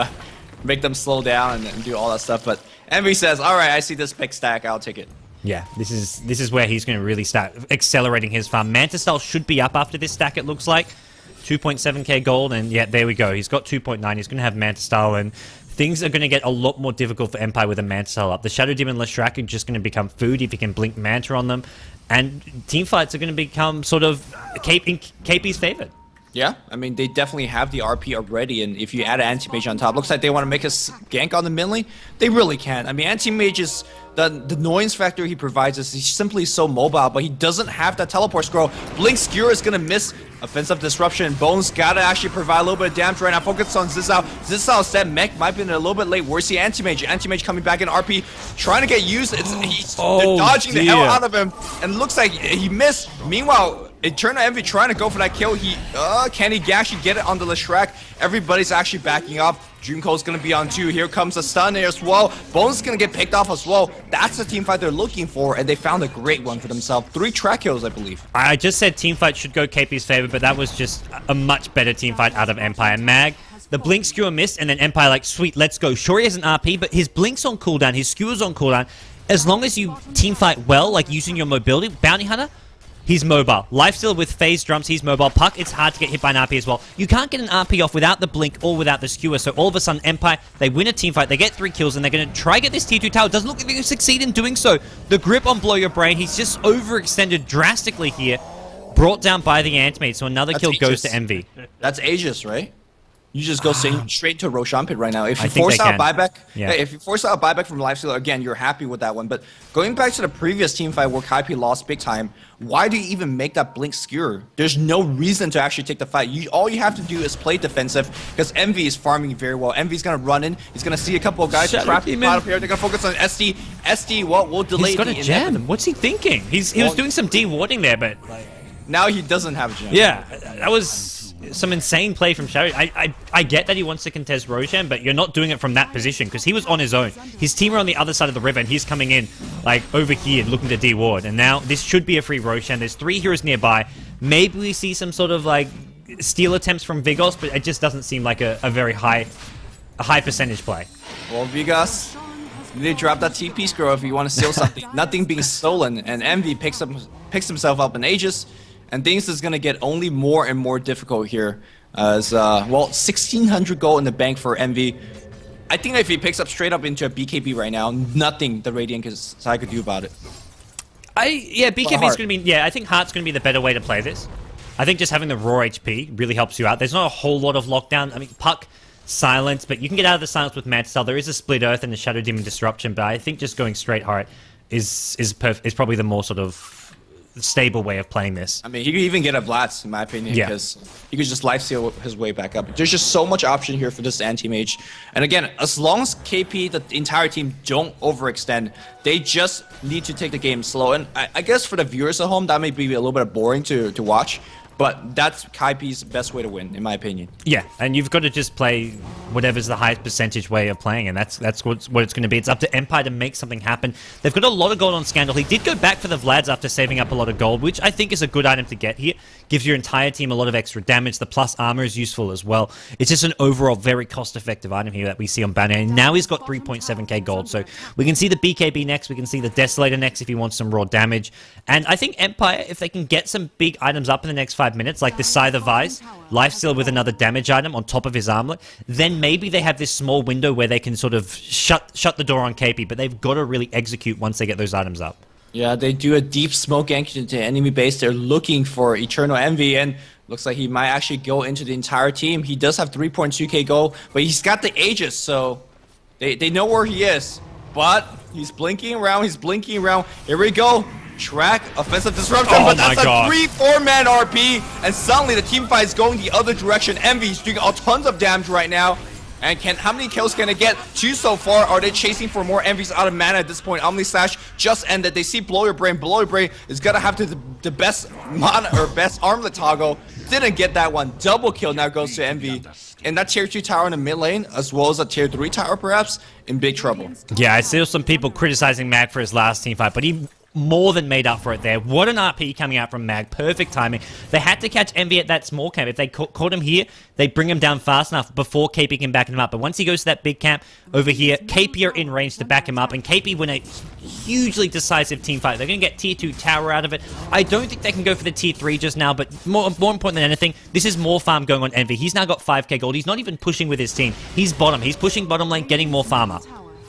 make them slow down and do all that stuff. But Envy says, all right, I see this big stack, I'll take it. Yeah, this is where he's going to really start accelerating his farm. Manta Style should be up after this stack, it looks like. 2.7k gold, and yeah, there we go. He's got 2.9. He's going to have Manta Style, and things are going to get a lot more difficult for Empire with a Manta Style up. The Shadow Demon Leshrac are just going to become food if he can blink Manta on them, and team fights are going to become sort of KP's favorite. Yeah, I mean, they definitely have the RP already, and if you add an Anti-Mage on top, looks like they want to make us gank on the mid lane. They really can. I mean, Anti-Mage is... The annoyance factor he provides us, he's simply so mobile, but he doesn't have that teleport scroll. Blink Skewer is going to miss offensive disruption. Bones got to actually provide a little bit of damage right now. Focus on Zizao. Zizao said mech might be a little bit late. Where's the Anti-Mage? Anti-Mage coming back in RP, trying to get used. They're dodging the hell out of him, and looks like he missed. Meanwhile, Eternal Envy trying to go for that kill. Can he actually get it on the Leshrac? Everybody's actually backing up. Dreamcoat's going to be on 2. Here comes a stun as well. Bones is going to get picked off as well. That's the team fight they're looking for, and they found a great one for themselves. 3 track kills, I believe. I just said team fight should go KP's favor, but that was just a much better team fight out of Empire. Mag, the blink skewer missed, and then Empire like, sweet, let's go. Sure, he has an RP, but his blink's on cooldown, his skewer's on cooldown. As long as you team fight well, like using your mobility, Bounty Hunter, he's mobile. Lifesteal with phase drums, he's mobile. Puck, it's hard to get hit by an RP as well. You can't get an RP off without the blink or without the skewer. So all of a sudden, Empire, they win a team fight. They get 3 kills, and they're going to try get this tier 2 tower. Doesn't look like they can succeed in doing so. The grip on Blow Your Brain, he's just overextended drastically here. Brought down by the Anti-Mage, so another kill goes to Envy. That's Aegis, right? You just go straight to Roshan Pit right now. If you force out buyback, if you force out buyback from Lifesteal, again, you're happy with that one. But going back to the previous team fight where Kaipi lost big time, why do you even make that blink skewer? There's no reason to actually take the fight. All you have to do is play defensive because Envy is farming very well. Envy's gonna run in. He's gonna see a couple of guys trapped up here. They're gonna focus on SD. SD, will delay. He's got a gem. What's he thinking? He was doing some de-warding there, but now he doesn't have a gem. Yeah, that was some insane play from Shadow. I get that he wants to contest Roshan, but you're not doing it from that position because he was on his own. His team are on the other side of the river, and he's coming in like over here looking to de-ward. And now this should be a free Roshan. There's 3 heroes nearby. Maybe we see some sort of like steal attempts from Vigos, but it just doesn't seem like a very high percentage play. Well, Vigos, they drop that TP scroll if you want to steal something. Nothing being stolen, and Envy picks himself up in Aegis. And things is going to get only more and more difficult here. As, well, 1,600 gold in the bank for Envy. I think if he picks up straight up into a BKB right now, nothing the Radiant side could do about it. BKB is going to be... Yeah, I think Heart's going to be the better way to play this. I think just having the raw HP really helps you out. There's not a whole lot of lockdown. I mean, Puck, silence, but you can get out of the silence with Mad Style. There is a Split Earth and the Shadow Demon Disruption, but I think just going straight Heart is probably the more sort of stable way of playing this. I mean, he could even get a Vlad, in my opinion, because he could just lifesteal his way back up. There's just so much option here for this anti-mage. And again, as long as KP, the entire team, don't overextend, they just need to take the game slow. And I guess for the viewers at home, that may be a little bit boring to watch. But that's Kaipi's best way to win, in my opinion. Yeah, and you've got to just play whatever's the highest percentage way of playing, and that's what it's going to be. It's up to Empire to make something happen. They've got a lot of gold on Scandal. He did go back for the Vlads after saving up a lot of gold, which I think is a good item to get here. Gives your entire team a lot of extra damage. The plus armor is useful as well. It's just an overall very cost-effective item here that we see on Banner. And now he's got 3.7k gold, so we can see the BKB next. We can see the Desolator next if he wants some raw damage. And I think Empire, if they can get some big items up in the next 5 minutes, like the Scythe of Vice, Lifesteal with another damage item on top of his armlet, then maybe they have this small window where they can sort of shut the door on KP, but they've got to really execute once they get those items up. Yeah, they do a deep smoke gank into enemy base. They're looking for Eternal Envy, and looks like he might actually go into the entire team. He does have 3.2k gold, but he's got the Aegis, so they know where he is. But he's blinking around, Here we go. Track, offensive disruption, but that's a 3-4-man RP, and suddenly the team fight is going the other direction. Envy's doing a tons of damage right now. And how many kills can it get? 2 so far. Are they chasing for more Envies out of mana at this point? Omni Slash just ended. They see Blow Your Brain. Blow Your Brain is gonna have the best mana or best armlet toggle. Didn't get that one. Double kill now goes to Envy. And that tier 2 tower in the mid lane, as well as a tier 3 tower perhaps, in big trouble. Yeah, I see some people criticizing Mag for his last team fight, but he more than made up for it there. What an RP coming out from Mag. Perfect timing. They had to catch Envy at that small camp. If they caught him here, they bring him down fast enough before KP can back him up. But once he goes to that big camp over here, KP are in range to back him up, and KP win a hugely decisive team fight. They're going to get tier 2 tower out of it. I don't think they can go for the tier 3 just now, but more important than anything, this is more farm going on Envy. He's now got 5k gold. He's not even pushing with his team. He's bottom. He's pushing bottom lane, getting more farm up.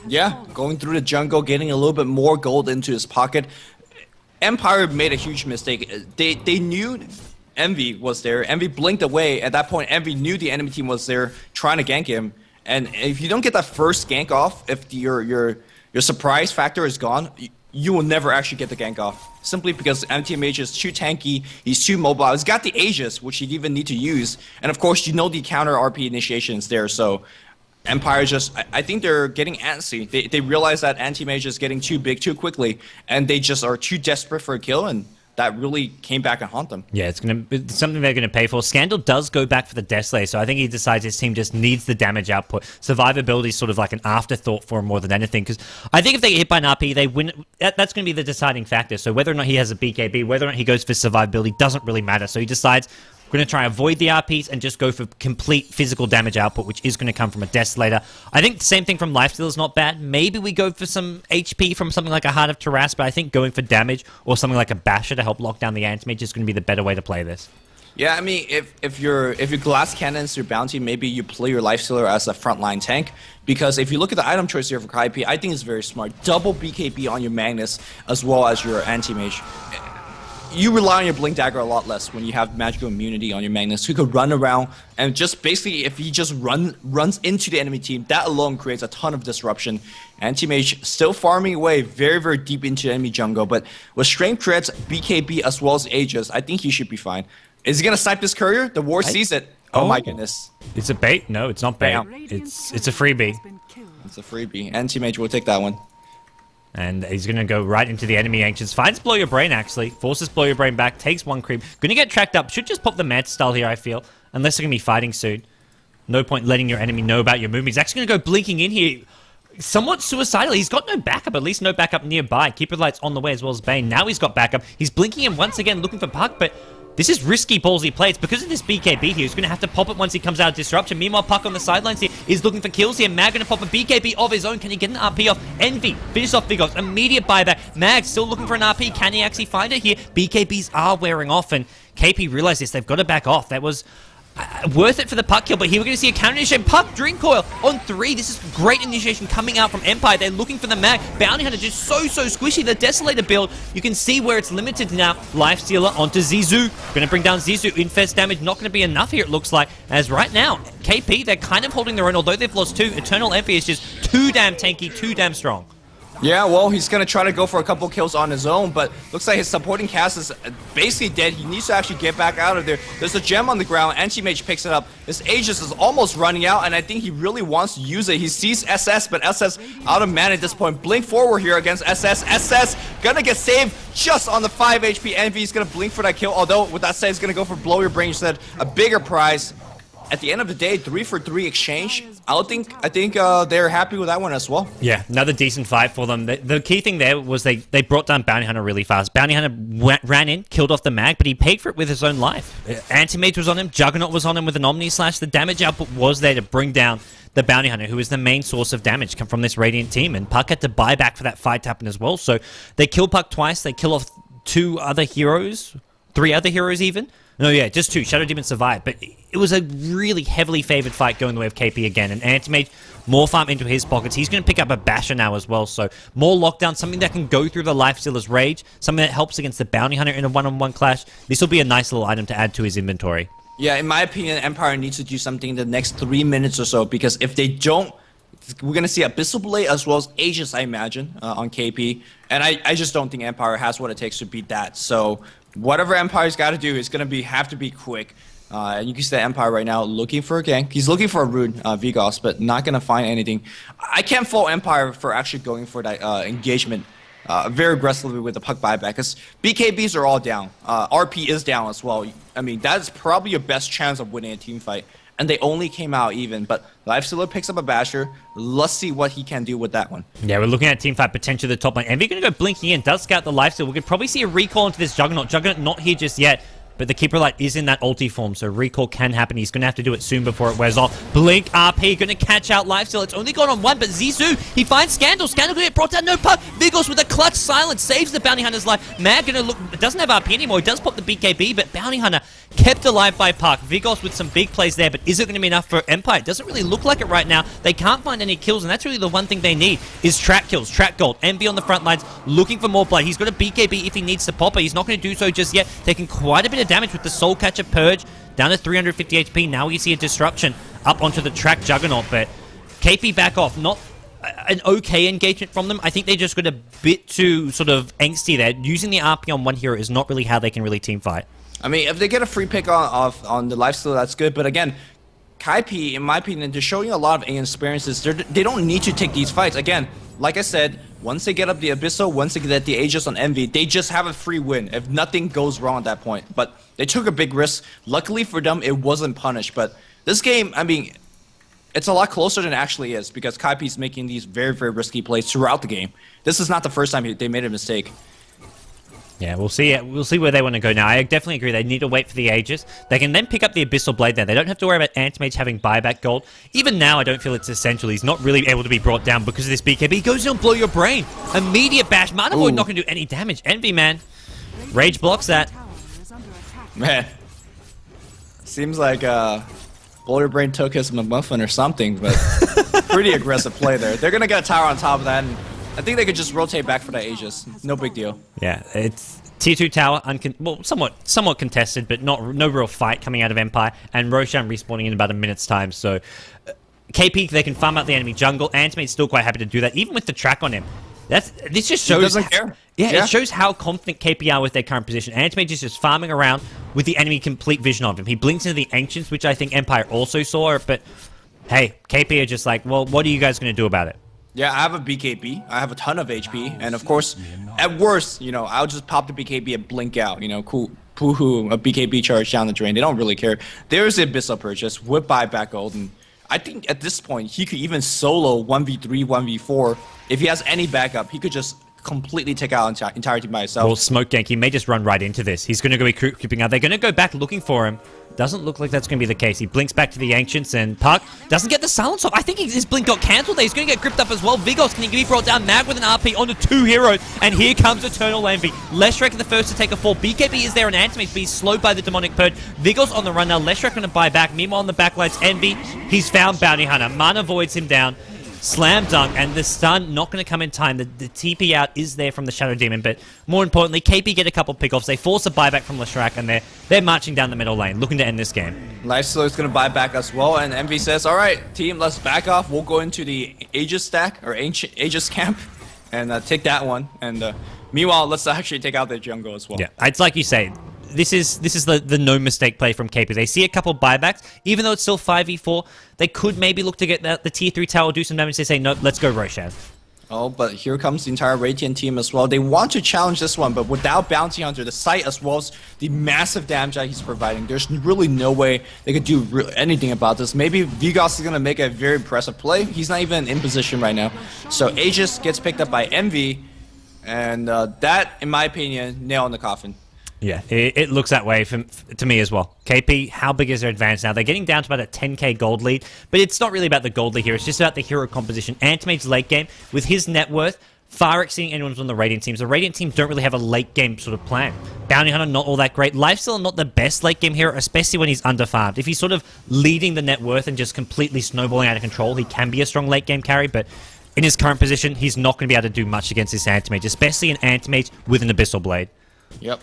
Yeah, going through the jungle, getting a little bit more gold into his pocket. Empire made a huge mistake. They knew Envy was there. Envy blinked away. At that point, Envy knew the enemy team was there trying to gank him. And if you don't get that first gank off, if your surprise factor is gone, you will never actually get the gank off. Simply because MTMH is too tanky, he's too mobile. He's got the Aegis, which he'd even need to use. And of course, you know the counter RP initiation is there, so Empire just, I think they're getting antsy. They realize that anti-mage is getting too big too quickly, and they just are too desperate for a kill, and that really came back and haunt them. Yeah, it's something they're going to pay for. Scandal does go back for the Desolator, so I think he decides his team just needs the damage output. Survivability is sort of like an afterthought for him more than anything, because I think if they get hit by an RP, they win. That's going to be the deciding factor. So whether or not he has a BKB, whether or not he goes for survivability, doesn't really matter. So he decides, we're going to try and avoid the RPs and just go for complete physical damage output, which is going to come from a Desolator. I think the same thing from Lifesteal is not bad. Maybe we go for some HP from something like a Heart of Taras, but I think going for damage or something like a Basher to help lock down the anti-mage is going to be the better way to play this. Yeah, I mean, if your glass cannons your bounty, maybe you play your Lifestealer as a frontline tank. Because if you look at the item choice here for Kaipi, I think it's very smart. Double BKB on your Magnus as well as your anti-mage. You rely on your Blink Dagger a lot less when you have magical immunity on your Magnus, who could run around and just basically, if he just runs into the enemy team, that alone creates a ton of disruption. Anti-Mage still farming away very, very deep into enemy jungle, but with Strength Threats, BKB, as well as Aegis, I think he should be fine. Is he gonna snipe this courier? The War sees it. Oh my goodness. It's a bait? No, it's not bait. It's a freebie. It's a freebie. Anti-Mage will take that one. And he's going to go right into the enemy Ancients. Finds Blow Your Brain, actually. Forces Blow Your Brain back. Takes one creep. Going to get tracked up. Should just pop the Mad Style here, I feel. Unless they're going to be fighting soon. No point letting your enemy know about your movement. He's actually going to go blinking in here. Somewhat suicidal. He's got no backup. At least no backup nearby. Keeper Light's on the way as well as Bane. Now he's got backup. He's blinking him once again, looking for Puck, but this is risky ballsy play. It's because of this BKB here. He's going to have to pop it once he comes out of Disruption. Meanwhile, Puck on the sidelines here is looking for kills here. Mag going to pop a BKB of his own. Can he get an RP off? Envy finishes off Vigos. Immediate buyback. Mag still looking for an RP. Can he actually find it here? BKBs are wearing off, and KP realized this. They've got to back off. That was Worth it for the Puck kill, but here we're going to see a counter initiation. Puck, Dream Coil on 3. This is great initiation coming out from Empire. They're looking for the mag. Bounty Hunter just so squishy. The Desolator build, you can see where it's limited now. Lifestealer onto Zizou. Going to bring down Zizou. Infest damage not going to be enough here, it looks like. As right now, KP, they're kind of holding their own, although they've lost 2. Eternal Envy is just too damn tanky, too damn strong. Yeah, well, he's going to try to go for a couple kills on his own, but looks like his supporting cast is basically dead. He needs to actually get back out of there. There's a gem on the ground. Anti-Mage picks it up. His Aegis is almost running out, and I think he really wants to use it. He sees SS, but SS out of mana at this point. Blink forward here against SS. SS going to get saved just on the 5 HP. Envy is going to blink for that kill, although with that said, he's going to go for Blow Your Brain instead. A bigger prize. At the end of the day, 3-for-3 exchange. I think they're happy with that one as well. Yeah, another decent fight for them. The key thing there was they brought down Bounty Hunter really fast. Bounty Hunter ran in, killed off the mag, but he paid for it with his own life. Anti-Mage was on him, Juggernaut was on him with an Omni Slash. The damage output was there to bring down the Bounty Hunter, who is the main source of damage come from this Radiant team. And Puck had to buy back for that fight to happen as well. So they kill Puck twice. They kill off 2 other heroes, 3 other heroes even. No, yeah, just 2. Shadow Demon survived, but it was a really heavily favored fight going the way of KP again. And Anti-Mage, more farm into his pockets. He's going to pick up a Basher now as well, so more lockdown, something that can go through the Lifestealer's Rage, something that helps against the Bounty Hunter in a one-on-one clash. This will be a nice little item to add to his inventory. Yeah, in my opinion, Empire needs to do something in the next 3 minutes or so, because if they don't, we're going to see Abyssal Blade as well as Aegis, I imagine, on KP. And I just don't think Empire has what it takes to beat that. So whatever Empire's got to do is going to have to be quick. And you can see that Empire right now looking for a gank. He's looking for a rune, Vigos, but not going to find anything. I can't fault Empire for actually going for that engagement very aggressively with the Puck buyback, because BKBs are all down. RP is down as well. I mean, that's probably your best chance of winning a team fight. And they only came out even, but Lifestealer picks up a Basher. Let's see what he can do with that one. Yeah, we're looking at team fight potential at the top lane. Envy going to go blinking in, does scout the Lifestealer. We could probably see a recall into this Juggernaut. Juggernaut not here just yet, but the Keeper Light is in that ulti form, so recall can happen. He's going to have to do it soon before it wears off. Blink RP, going to catch out Lifestealer. It's only gone on 1, but Zizou, he finds Scandal. Scandal going to get brought down, no Puck. Vigos with a clutch silence, saves the Bounty Hunter's life. Mag going to look, doesn't have RP anymore. He does pop the BKB, but Bounty Hunter kept alive by Puck. Vigos with some big plays there, but is it going to be enough for Empire? It doesn't really look like it right now. They can't find any kills, and that's really the one thing they need, is track kills, track gold. Envy on the front lines, looking for more blood. He's got a BKB if he needs to pop it. He's not going to do so just yet. Taking quite a bit of damage with the Soul Catcher Purge, down to 350 HP. Now we see a disruption up onto the track Juggernaut, but KP back off. Not an okay engagement from them. I think they just got a bit too sort of angsty there. Using the RP on one hero is not really how they can really team fight. I mean, if they get a free pick on the Lifestealer, that's good. But again, Kaipi, in my opinion, they're showing a lot of experiences. They don't need to take these fights. Again, like I said, once they get up the Abyssal, once they get the Aegis on Envy, they just have a free win if nothing goes wrong at that point. But they took a big risk. Luckily for them, it wasn't punished. But this game, I mean, it's a lot closer than it actually is, because Kaipi's making these very, very risky plays throughout the game. This is not the first time they made a mistake. Yeah, we'll see. We'll see where they want to go now. I definitely agree. They need to wait for the Aegis. They can then pick up the Abyssal Blade there. They don't have to worry about Anti-Mage having buyback gold. Even now, I don't feel it's essential. He's not really able to be brought down because of this BKB. He goes in and blow your brain. Immediate bash. Mana Void not going to do any damage. Envy, man. Rage blocks that. Man. Seems like Blow Your Brain took his McMuffin or something, but pretty aggressive play there. They're going to get a tower on top of that, and I think they could just rotate back for that Aegis. No big deal. Yeah, it's Tier 2 tower, well, somewhat contested, but no real fight coming out of Empire, and Roshan respawning in about a minute's time, so KP, they can farm out the enemy jungle. Antimate's still quite happy to do that, even with the track on him. This just shows... He doesn't care. Yeah, it shows how confident KP are with their current position. Antimate is just farming around with the enemy complete vision of him. He blinks into the Ancients, which I think Empire also saw, but hey, KP are just like, well, what are you guys going to do about it? Yeah, I have a BKB. I have a ton of HP. And of course, at worst, you know, I'll just pop the BKB and blink out. You know, cool. Poohoo, a BKB charge down the drain. They don't really care. There's the Abyssal purchase with buyback gold. And I think at this point, he could even solo 1v3, 1v4. If he has any backup, he could just completely take out entire team by himself. Well, Smoke Gank, he may just run right into this. He's going to go be creeping out. They're going to go back looking for him. Doesn't look like that's going to be the case. He blinks back to the Ancients, and Puck doesn't get the silence off. I think his blink got cancelled there. He's going to get gripped up as well. Vigos can be brought down. Mag with an RP onto 2 heroes, and here comes Eternal Envy. Leshrac the first to take a fall. BKB is there on Antimate, but he's slowed by the Demonic Purge. Vigos on the run now. Leshrac going to buy back. Meanwhile, on the backlines, Envy, he's found Bounty Hunter. Mana voids him down. Slam dunk, and the stun not going to come in time. The TP out is there from the Shadow Demon, but more importantly, Kaipi get a couple pickoffs. They force a buyback from Leshrac, and they're marching down the middle lane, looking to end this game. Lifesteal is going to buy back as well, and Envy says, all right, team, let's back off. We'll go into the Aegis stack, or Aegis camp, and take that one. And meanwhile, let's actually take out their jungle as well. Yeah, it's like you say. This is the no mistake play from Kaipi. They see a couple buybacks, even though it's still 5v4. They could maybe look to get the tier 3 tower, do some damage. They say, nope, let's go Roshan. Oh, but here comes the entire Radiant team as well. They want to challenge this one, but without Bounty Hunter, the sight as well as the massive damage that he's providing, there's really no way they could do anything about this. Maybe Vigos is going to make a very impressive play. He's not even in position right now. So Aegis gets picked up by Envy, and that, in my opinion, nail in the coffin. Yeah, it looks that way to me as well. KP, how big is their advantage now? They're getting down to about a 10k gold lead, but it's not really about the gold lead here. It's just about the hero composition. Antimate's late game, with his net worth, far exceeding anyone's on the Radiant teams. The Radiant teams don't really have a late game sort of plan. Bounty Hunter, not all that great. Lifesteal, not the best late game hero, especially when he's underfarmed. If he's sort of leading the net worth and just completely snowballing out of control, he can be a strong late game carry, but in his current position, he's not going to be able to do much against this Antimate, especially an Antimate with an Abyssal Blade. Yep.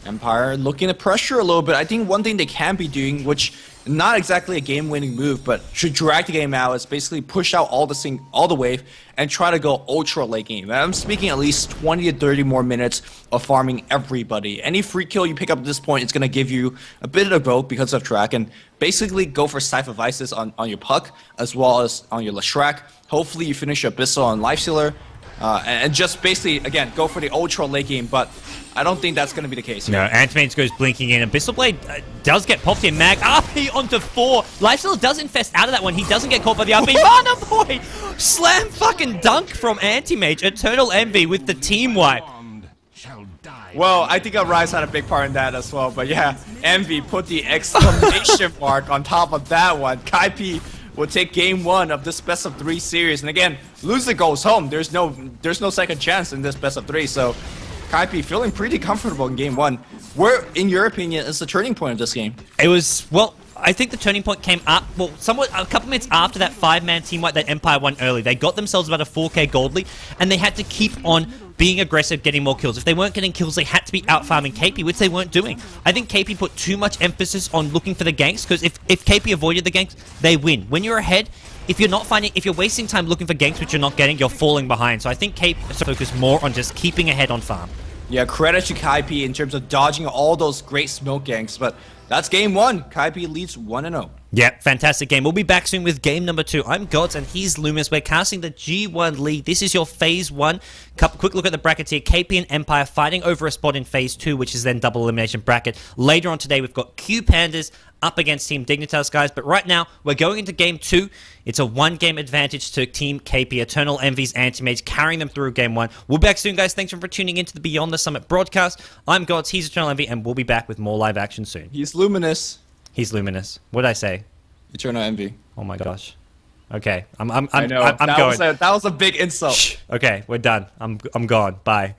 Empire looking to pressure a little bit. I think one thing they can be doing, which not exactly a game-winning move, but should drag the game out, is basically push out all the wave and try to go ultra late game. And I'm speaking at least 20 to 30 more minutes of farming everybody. Any free kill you pick up at this point, it's going to give you a bit of both because of track, and basically go for Scythe of Isis on your Puck as well as on your Leshrac. Hopefully you finish your Abyssal on Lifestealer. And just basically, again, go for the ultra late game, but I don't think that's going to be the case here. No, Antimates goes blinking in. Abyssal Blade does get popped in. Mag RP onto 4. Lifesteal does infest out of that one. He doesn't get caught by the RP. Mana boy! Slam fucking dunk from Antimage. Eternal Envy with the team wipe. Well, I think Arise had a big part in that as well, but yeah, Envy put the exclamation mark on top of that one. Kaipi will take game 1 of this best of 3 series, and again, loser goes home. There's no second chance in this best of 3. So Kaipi feeling pretty comfortable in game 1. Where, in your opinion, is the turning point of this game? It was, well, I think the turning point came up, well, somewhat a couple minutes after that 5-man team wipe that Empire won early. They got themselves about a 4k gold lead, and they had to keep on being aggressive, getting more kills. If they weren't getting kills, they had to be out-farming Kaipi, which they weren't doing. I think Kaipi put too much emphasis on looking for the ganks, because if Kaipi avoided the ganks, they win. When you're ahead, if you're wasting time looking for ganks which you're not getting, you're falling behind. So I think Kaipi focused more on just keeping ahead on farm. Yeah, credit to Kaipi in terms of dodging all those great smoke ganks, but that's game 1. Kaipi leads 1-0. Yeah, fantastic game. We'll be back soon with game number 2. I'm Gods and he's Loomis. We're casting the G1 League. This is your Phase 1. Quick look at the brackets here. KP and Empire fighting over a spot in Phase 2, which is then double elimination bracket. Later on today, we've got Q Pandas up against Team Dignitas, guys. But right now, we're going into game 2. It's a 1-game advantage to Team KP. Eternal Envy's Antimates carrying them through game 1. We'll be back soon, guys. Thanks for tuning into the Beyond the Summit broadcast. I'm Gods, he's Eternal Envy, and we'll be back with more live action soon. He's Luminous. He's Luminous. What'd I say? Eternal Envy. Oh my gosh. Okay, I'm I know. going. That was a big insult. Shh. Okay, we're done. I'm gone. Bye.